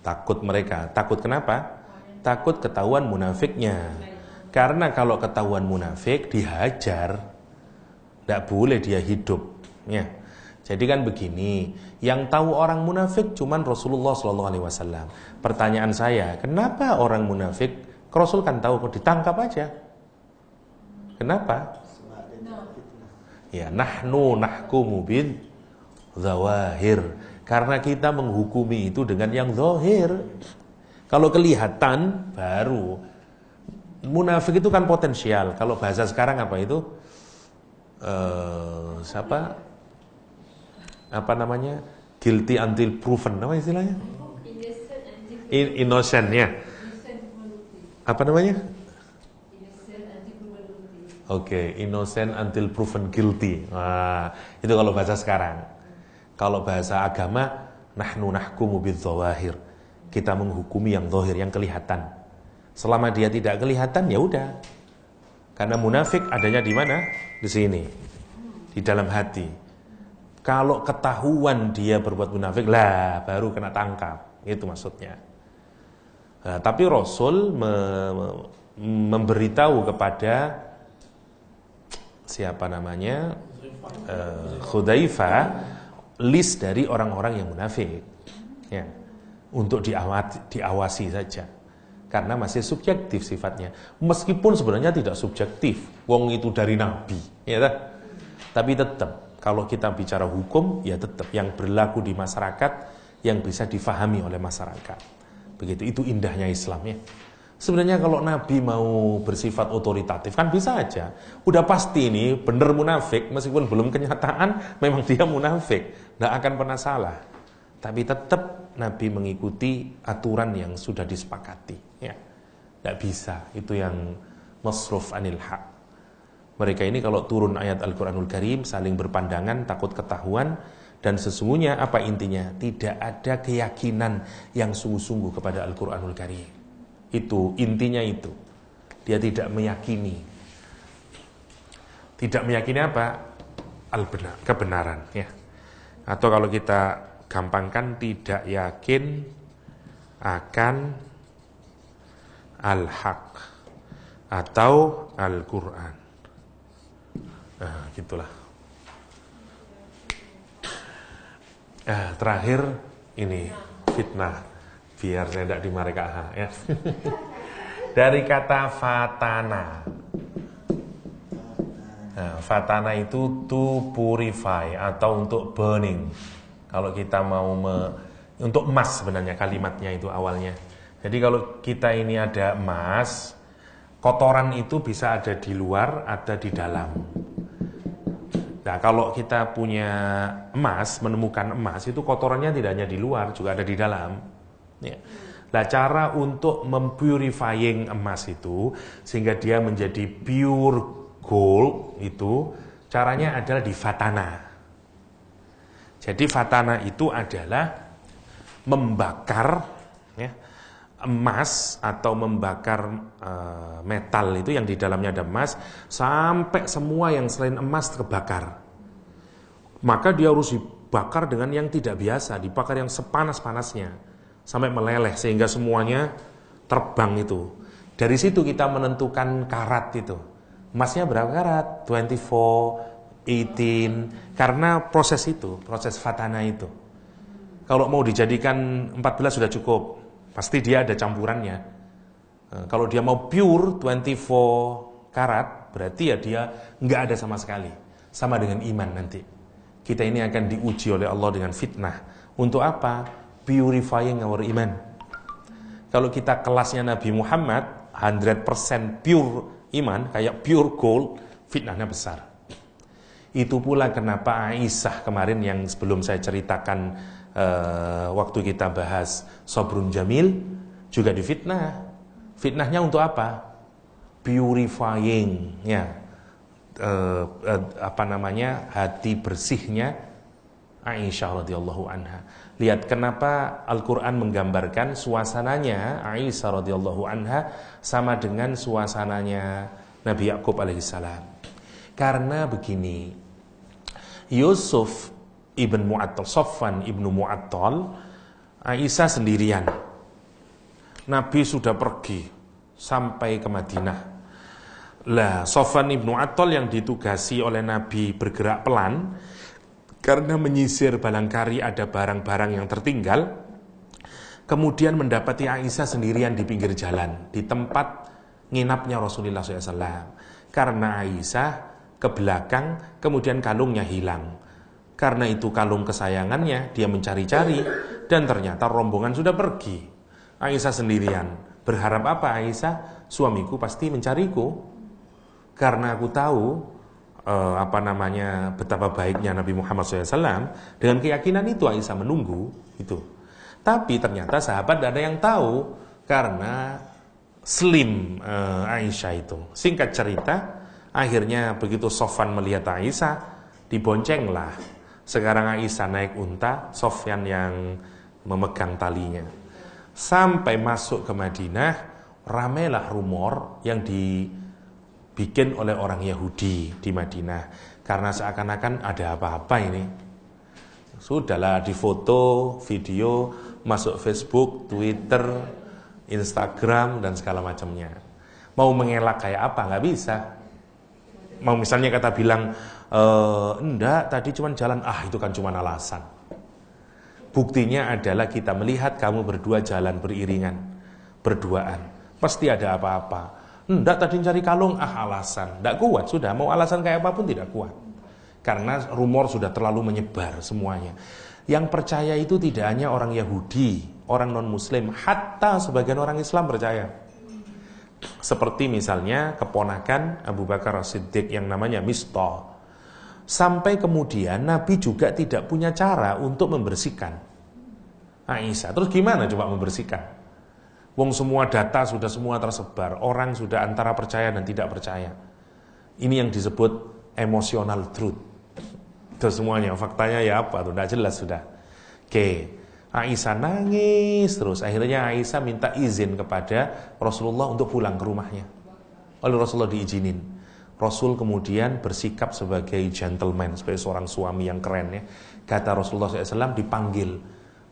Takut mereka. Takut kenapa? Takut ketahuan munafiknya. Karena kalau ketahuan munafik dihajar, tidak boleh dia hidup, ya. Jadi kan begini, yang tahu orang munafik cuman Rasulullah SAW. Pertanyaan saya, kenapa orang munafik? Rasul kan tahu, kok ditangkap aja? Kenapa? Ya, nahnu nahkumu bid zawahir. Karena kita menghukumi itu dengan yang zahir. Kalau kelihatan baru. Munafik itu kan potensial. Kalau bahasa sekarang apa itu? Apa namanya? Guilty until proven. Apa istilahnya? Innocent ya. Apa namanya? Oke, innocent until proven guilty. Nah, itu kalau bahasa sekarang. Kalau bahasa agama, nahnu nahkumu bidzawahir. Kita menghukumi yang zahir, yang kelihatan. Selama dia tidak kelihatan, ya udah. Karena munafik adanya di mana? Di sini. Di dalam hati. Kalau ketahuan dia berbuat munafik, lah baru kena tangkap. Itu maksudnya. Nah, tapi Rasul memberitahu kepada siapa namanya, Hudzaifah, list dari orang-orang yang munafik ya, untuk diawasi saja, karena masih subjektif sifatnya, meskipun sebenarnya tidak subjektif, wong itu dari Nabi ya tak? Tapi tetap kalau kita bicara hukum ya tetap yang berlaku di masyarakat, yang bisa difahami oleh masyarakat, begitu. Itu indahnya Islam ya. Sebenarnya kalau Nabi mau bersifat otoritatif kan bisa aja. Udah pasti ini bener munafik, meskipun belum kenyataan memang dia munafik, nggak akan pernah salah. Tapi tetap Nabi mengikuti aturan yang sudah disepakati. Ya, nggak bisa. Itu yang masruf anil haq. Mereka ini kalau turun ayat Al-Quranul Karim saling berpandangan, takut ketahuan, dan sesungguhnya apa intinya? Tidak ada keyakinan yang sungguh-sungguh kepada Al-Quranul Karim. Itu intinya itu. Dia tidak meyakini. Tidak meyakini apa? Kebenaran ya. Atau kalau kita gampangkan, tidak yakin akan al-haq atau Al-Quran. Nah, gitulah. Terakhir ini fitnah. Biar saya tidak dimareka ya. Dari kata fatana. Nah, fatana itu to purify atau untuk burning. Kalau kita mau untuk emas sebenarnya kalimatnya itu awalnya. Jadi kalau kita ini ada emas, kotoran itu bisa ada di luar, ada di dalam. Nah, kalau kita punya emas, menemukan emas, itu kotorannya tidak hanya di luar, juga ada di dalam. Ya. Nah, cara untuk mempurifying emas itu sehingga dia menjadi pure gold itu caranya adalah di fatana. Jadi fatana itu adalah membakar ya, emas atau membakar metal itu yang di dalamnya ada emas sampai semua yang selain emas terbakar. Maka dia harus dibakar dengan yang tidak biasa, dibakar yang sepanas-panasnya sampai meleleh sehingga semuanya terbang itu. Dari situ kita menentukan karat itu. Emasnya berapa karat? 24, 18. Karena proses itu, proses fatana itu. Kalau mau dijadikan 14 sudah cukup. Pasti dia ada campurannya. Kalau dia mau pure 24 karat, berarti ya dia nggak ada sama sekali. Sama dengan iman nanti. Kita ini akan diuji oleh Allah dengan fitnah. Untuk apa? Purifying our iman. Kalau kita kelasnya Nabi Muhammad 100% pure iman, kayak pure gold, fitnahnya besar. Itu pula kenapa Aisyah kemarin yang sebelum saya ceritakan waktu kita bahas Sobrun Jamil juga difitnah. Fitnahnya untuk apa? Purifying ya. Hati bersihnya Aisyah radhiyallahu anha. Lihat kenapa Al-Quran menggambarkan suasananya Aisyah radhiyallahu anha sama dengan suasananya Nabi Yakub alaihissalam. Karena begini, Yusuf ibn Mu'attal, Safwan ibnu Mu'attal, Aisyah sendirian. Nabi sudah pergi sampai ke Madinah. Lah, Safwan ibnu Mu'attal yang ditugasi oleh Nabi bergerak pelan karena menyisir barangkali ada barang-barang yang tertinggal, kemudian mendapati Aisyah sendirian di pinggir jalan, di tempat nginapnya Rasulullah SAW. Karena Aisyah ke belakang, kemudian kalungnya hilang. Karena itu kalung kesayangannya, dia mencari-cari, dan ternyata rombongan sudah pergi. Aisyah sendirian. Berharap apa Aisyah? Suamiku pasti mencariku. Karena aku tahu betapa baiknya Nabi Muhammad SAW. Dengan keyakinan itu Aisyah menunggu itu. Tapi ternyata sahabat tidak ada yang tahu karena slim Aisyah itu. Singkat cerita, akhirnya begitu Sofwan melihat Aisyah, diboncenglah. Sekarang Aisyah naik unta, Sofyan yang memegang talinya. Sampai masuk ke Madinah, ramailah rumor yang dibikin oleh orang Yahudi di Madinah. Karena seakan-akan ada apa-apa ini. Sudahlah difoto, video, masuk Facebook, Twitter, Instagram, dan segala macamnya. Mau mengelak kayak apa? Nggak bisa. Mau misalnya kata bilang, enggak, tadi cuma jalan, itu kan cuma alasan. Buktinya adalah kita melihat kamu berdua jalan beriringan, berduaan. Pasti ada apa-apa. Enggak, tadi cari kalung, alasan. Enggak kuat, sudah. Mau alasan kayak apapun tidak kuat. Karena rumor sudah terlalu menyebar semuanya. Yang percaya itu tidak hanya orang Yahudi, orang non-Muslim, hatta sebagian orang Islam percaya. Seperti misalnya keponakan Abu Bakar As-Siddiq yang namanya Mistah. Sampai kemudian Nabi juga tidak punya cara untuk membersihkan Aisyah. Terus gimana coba membersihkan? Wong semua data sudah semua tersebar, orang sudah antara percaya dan tidak percaya. Ini yang disebut emotional truth. Itu semuanya, faktanya ya apa tuh, tidak jelas sudah. Oke, Aisyah nangis terus. Akhirnya Aisyah minta izin kepada Rasulullah untuk pulang ke rumahnya. Oleh Rasulullah diizinin. Rasul kemudian bersikap sebagai gentleman, sebagai seorang suami yang keren ya. Kata Rasulullah SAW, dipanggil.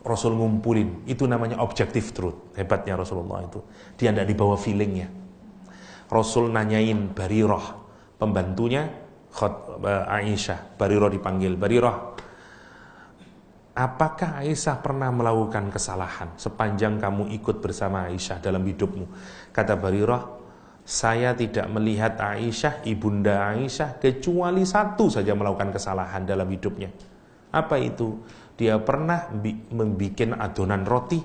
Rasul ngumpulin. Itu namanya objective truth. Hebatnya Rasulullah itu. Dia tidak dibawa feelingnya. Rasul nanyain Barirah, pembantunya Aisyah. Barirah dipanggil. Barirah, apakah Aisyah pernah melakukan kesalahan sepanjang kamu ikut bersama Aisyah dalam hidupmu? Kata Barirah, saya tidak melihat Aisyah, ibunda Aisyah, kecuali satu saja melakukan kesalahan dalam hidupnya. Apa itu? Dia pernah membuat adonan roti,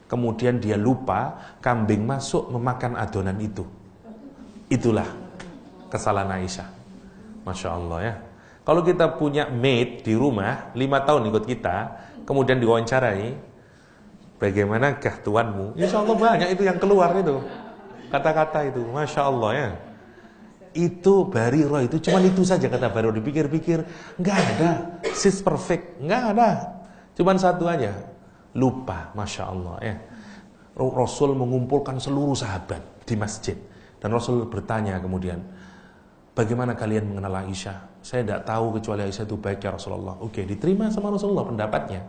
kemudian dia lupa, kambing masuk memakan adonan itu. Itulah kesalahan Aisyah. Masya Allah ya. Kalau kita punya maid di rumah 5 tahun ikut kita, kemudian diwawancarai, bagaimanakah tuanmu? Insya Allah banyak itu yang keluar itu. Kata-kata itu, Masya Allah ya. Itu Barirah itu, cuman itu saja kata Barirah. Dipikir-pikir, nggak ada, she's perfect, nggak ada. Cuman satu aja, lupa, Masya Allah ya. Rasul mengumpulkan seluruh sahabat di masjid. Dan Rasul bertanya kemudian, bagaimana kalian mengenal Aisyah? Saya tidak tahu kecuali Aisyah itu baik ya Rasulullah. Oke, diterima sama Rasulullah pendapatnya.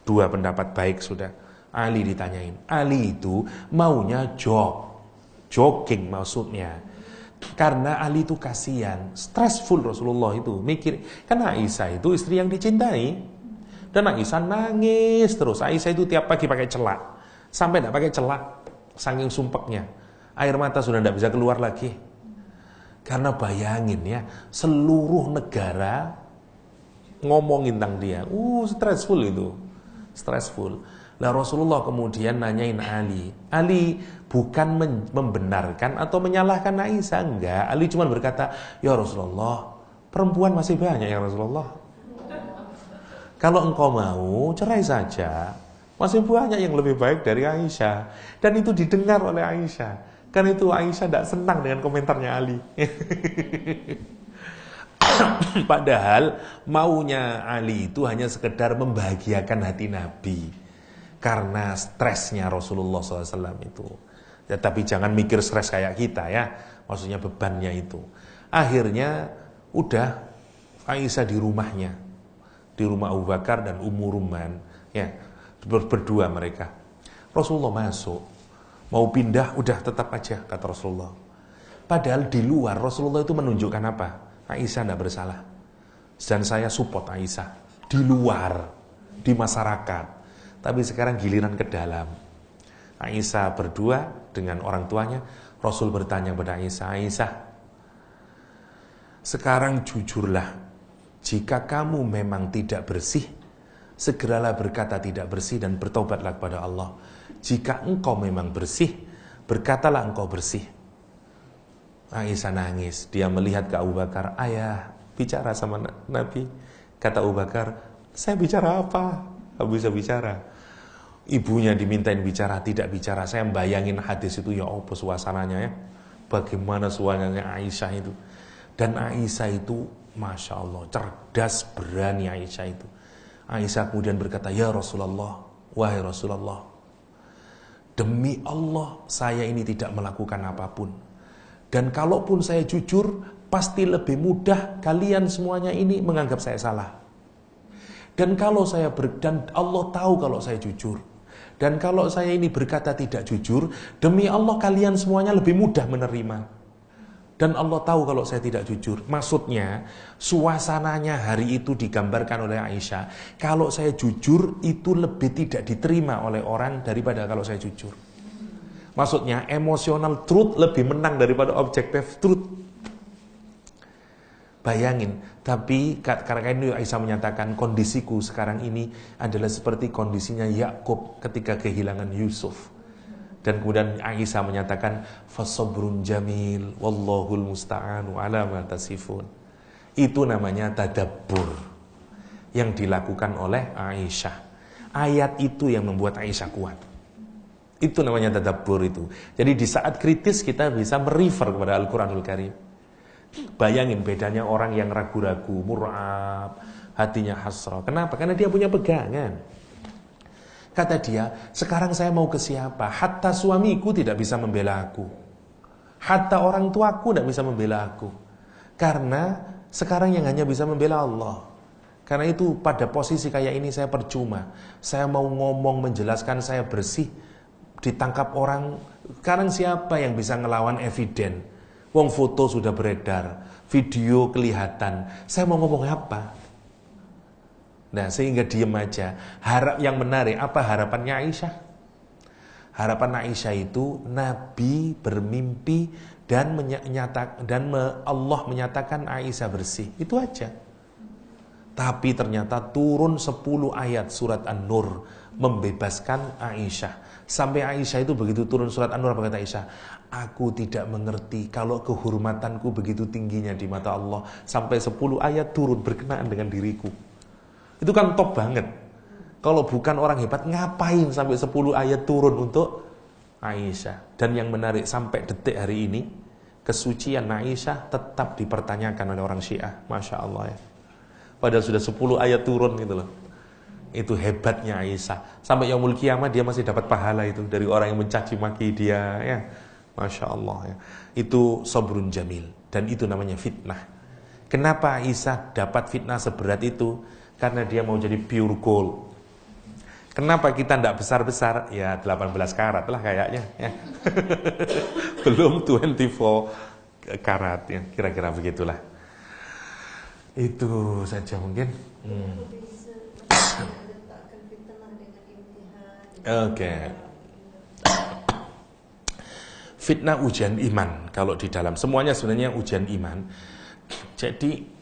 2 pendapat baik sudah. Ali ditanyain. Ali itu maunya jogging maksudnya. Karena Ali itu kasihan, stressful Rasulullah itu. Mikir, karena Aisyah itu istri yang dicintai. Dan Aisyah nangis terus. Aisyah itu tiap pagi pakai celak. Sampai tidak pakai celak, saking sumpeknya. Air mata sudah tidak bisa keluar lagi. Karena bayangin ya, seluruh negara ngomongin tentang dia. Stressful itu. Stressful. Lah Rasulullah kemudian nanyain Ali. Ali bukan membenarkan atau menyalahkan Aisyah, enggak. Ali cuma berkata, ya Rasulullah, perempuan masih banyak ya Rasulullah. Kalau engkau mau, cerai saja. Masih banyak yang lebih baik dari Aisyah. Dan itu didengar oleh Aisyah. Kan itu Aisyah tidak senang dengan komentarnya Ali. Padahal maunya Ali itu hanya sekedar membahagiakan hati Nabi. Karena stresnya Rasulullah SAW itu. Ya, tapi jangan mikir stres kayak kita ya. Maksudnya bebannya itu. Akhirnya udah Aisyah di rumahnya. Di rumah Abu Bakar dan Ummu Rumman. Ya, berdua mereka. Rasulullah masuk. Mau pindah, udah tetap aja, kata Rasulullah. Padahal di luar Rasulullah itu menunjukkan apa? Aisyah tidak bersalah. Dan saya support Aisyah. Di luar, di masyarakat. Tapi sekarang giliran ke dalam. Aisyah berdua dengan orang tuanya. Rasul bertanya kepada Aisyah, Aisyah, sekarang jujurlah. jika kamu memang tidak bersih, segeralah berkata tidak bersih dan bertobatlah kepada Allah. Jika engkau memang bersih, berkatalah engkau bersih. Aisyah nangis, dia melihat ke Abu Bakar, ayah bicara sama Nabi. Kata Abu Bakar, saya bicara apa? Abu bisa bicara. Ibunya dimintain bicara, tidak bicara. Saya bayangin hadis itu, ya apa suasananya ya. Bagaimana suasananya Aisyah itu. Dan Aisyah itu, Masya Allah, cerdas, berani Aisyah itu. Aisyah kemudian berkata, ya Rasulullah, wahai Rasulullah, demi Allah saya ini tidak melakukan apapun. Dan kalaupun saya jujur, pasti lebih mudah kalian semuanya ini menganggap saya salah. Dan kalau saya dan Allah tahu kalau saya jujur. Dan kalau saya ini berkata tidak jujur, demi Allah kalian semuanya lebih mudah menerima. Dan Allah tahu kalau saya tidak jujur. Maksudnya, suasananya hari itu digambarkan oleh Aisyah. Kalau saya jujur, itu lebih tidak diterima oleh orang daripada kalau saya jujur. Maksudnya, emotional truth lebih menang daripada objective truth. Bayangin, tapi karena ini Aisyah menyatakan kondisiku sekarang ini adalah seperti kondisinya Yakub ketika kehilangan Yusuf. Dan kemudian Aisyah menyatakan fasabrun jamil wallahul musta'anu ala ma tasifun. Itu namanya tadabbur yang dilakukan oleh Aisyah. Ayat itu yang membuat Aisyah kuat. Itu namanya tadabbur itu. Jadi di saat kritis kita bisa merefer kepada Al-Quranul Karim. Bayangin bedanya orang yang ragu-ragu, mur'ab, hatinya hasrah. Kenapa? Karena dia punya pegangan. Kata dia, sekarang saya mau ke siapa? Hatta suamiku tidak bisa membela aku. Hatta orang tuaku tidak bisa membela aku. Karena sekarang yang hanya bisa membela Allah. Karena itu pada posisi kayak ini saya percuma. Saya mau ngomong, menjelaskan saya bersih, ditangkap orang. Sekarang siapa yang bisa ngelawan eviden? Wong foto sudah beredar, video kelihatan. Saya mau ngomong apa? Nah, sehingga diem aja. Harap yang menarik, apa harapannya Aisyah? Harapan Aisyah itu Nabi bermimpi dan Allah menyatakan Aisyah bersih. Itu aja. Tapi ternyata turun 10 ayat surat An-Nur membebaskan Aisyah. Sampai Aisyah itu begitu turun surat An-Nur, apa kata Aisyah? Aku tidak mengerti kalau kehormatanku begitu tingginya di mata Allah sampai 10 ayat turun berkenaan dengan diriku. Itu kan top banget. Kalau bukan orang hebat, ngapain sampai 10 ayat turun untuk Aisyah? Dan yang menarik, sampai detik hari ini, kesucian Aisyah tetap dipertanyakan oleh orang Syiah. Masya Allah ya. Padahal sudah 10 ayat turun gitu loh. Itu hebatnya Aisyah. Sampai yaumul kiamah dia masih dapat pahala itu dari orang yang mencaci maki dia ya. Masya Allah ya. Itu sabrun jamil. Dan itu namanya fitnah. Kenapa Aisyah dapat fitnah seberat itu? Karena dia mau jadi pure gold. Kenapa kita tidak besar-besar? Ya 18 karat lah kayaknya ya. Belum 24 karat ya. Kira-kira begitulah. Itu saja mungkin. Oke. Fitnah ujian iman. Kalau di dalam semuanya sebenarnya ujian iman. Jadi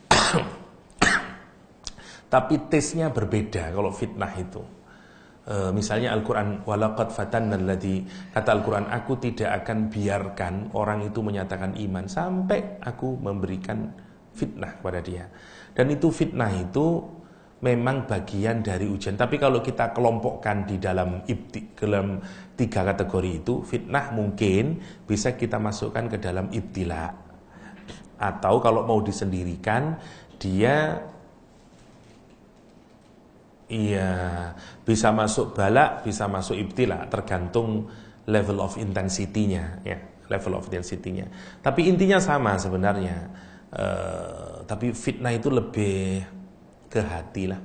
tapi tesnya berbeda kalau fitnah itu. Misalnya Al-Quran, walaqad fatanna alladzi, kata Al-Quran, aku tidak akan biarkan orang itu menyatakan iman sampai aku memberikan fitnah kepada dia. Dan itu fitnah itu memang bagian dari ujian. Tapi kalau kita kelompokkan di dalam dalam 3 kategori itu, fitnah mungkin bisa kita masukkan ke dalam ibtila. Atau kalau mau disendirikan, dia bisa masuk bala, bisa masuk ibtila, tergantung level of intensity-nya ya, level of intensity-nya. Tapi intinya sama sebenarnya. Tapi fitnah itu lebih ke hati lah,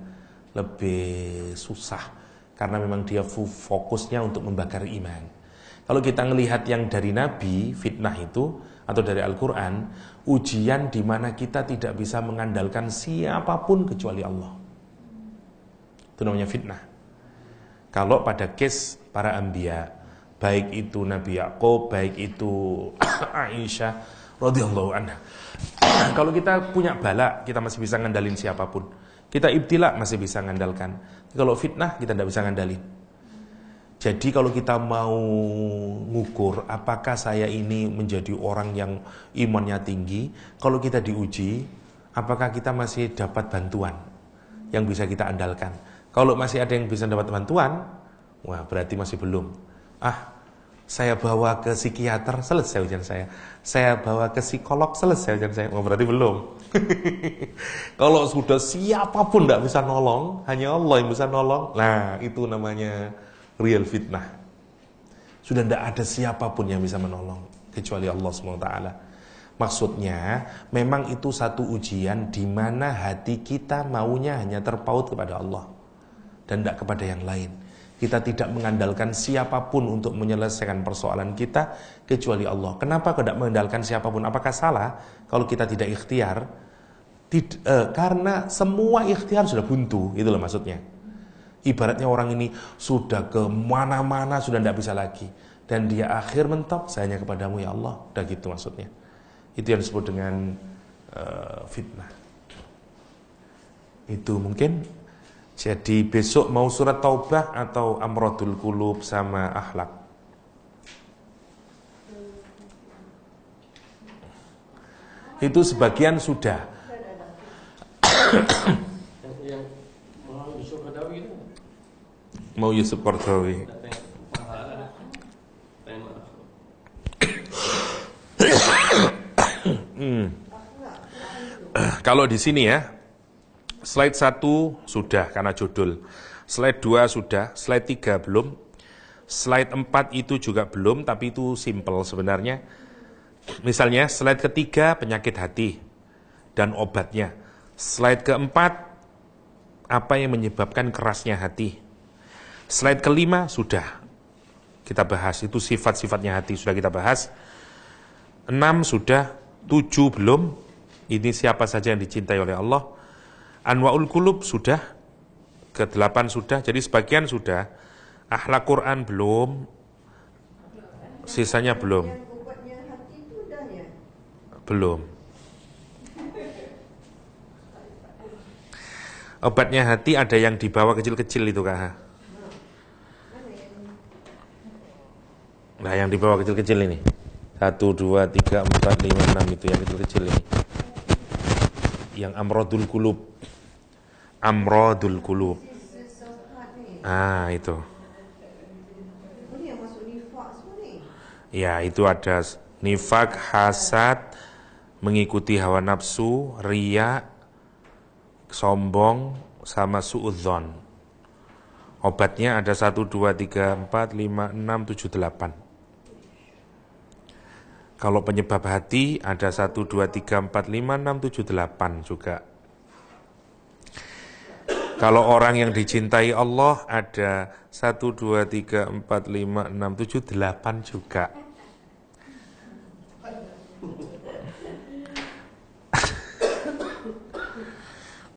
lebih susah karena memang dia fokusnya untuk membakar iman. Kalau kita melihat yang dari Nabi, fitnah itu atau dari Al-Quran, ujian di mana kita tidak bisa mengandalkan siapapun kecuali Allah. Itu namanya fitnah. Kalau pada case para anbiya, baik itu Nabi Yakub, baik itu Aisyah, radhiyallahu anha. Kalau kita punya bala, kita masih bisa ngandalin siapapun. Kita ibtila masih bisa ngandalkan. Kalau fitnah kita tidak bisa ngandalin. Jadi kalau kita mau ngukur apakah saya ini menjadi orang yang imannya tinggi, kalau kita diuji, apakah kita masih dapat bantuan yang bisa kita andalkan. Kalau masih ada yang bisa dapat bantuan, wah berarti masih belum. Saya bawa ke psikiater, selesai ujian saya. Saya bawa ke psikolog, selesai ujian saya. Oh, berarti belum. Kalau sudah siapapun tidak bisa nolong, hanya Allah yang bisa nolong. Nah, itu namanya real fitnah. Sudah tidak ada siapapun yang bisa menolong kecuali Allah SWT. Maksudnya, memang itu satu ujian di mana hati kita maunya hanya terpaut kepada Allah dan tidak kepada yang lain. Kita tidak mengandalkan siapapun untuk menyelesaikan persoalan kita kecuali Allah. Kenapa tidak mengandalkan siapapun? Apakah salah kalau kita tidak ikhtiar? Karena semua ikhtiar sudah buntu, itu loh maksudnya. Ibaratnya orang ini sudah ke mana-mana, sudah tidak bisa lagi. Dan dia akhir mentok, saya hanya kepadamu ya Allah. Udah gitu maksudnya. Itu yang disebut dengan fitnah. Itu mungkin. Jadi besok mau surat taubah atau amradul qulub sama akhlak? Itu sebagian sudah. Yang mau Yusuf Qaradawi itu? Mau Yusuf Qaradawi. Kalau di sini ya, slide 1 sudah karena judul. Slide 2 sudah, slide 3 belum. Slide 4 itu juga belum, tapi itu simple sebenarnya. Misalnya slide ketiga penyakit hati dan obatnya. Slide keempat apa yang menyebabkan kerasnya hati. Slide kelima sudah kita bahas, itu sifat-sifatnya hati sudah kita bahas. 6 sudah, 7 belum. Ini siapa saja yang dicintai oleh Allah. Anwaul Qulub sudah, ke-8 sudah, jadi sebagian sudah. Akhlak Quran belum, sisanya belum. Belum. Obatnya hati ada yang dibawa kecil-kecil itu Kak. Nah yang dibawa kecil-kecil ini 1, 2, 3, 4, 5, 6 itu yang kecil-kecil ini. Yang amradul qulub. Amradul qulub. Itu. Ya, itu ada nifak, hasad, mengikuti hawa nafsu, riya, sombong, sama suudzon. Obatnya ada 1, 2, 3, 4, 5, 6, 7, 8. Kalau penyebab hati ada 1, 2, 3, 4, 5, 6, 7, 8 juga. Kalau orang yang dicintai Allah ada 1, 2, 3, 4, 5, 6, 7, 8 juga.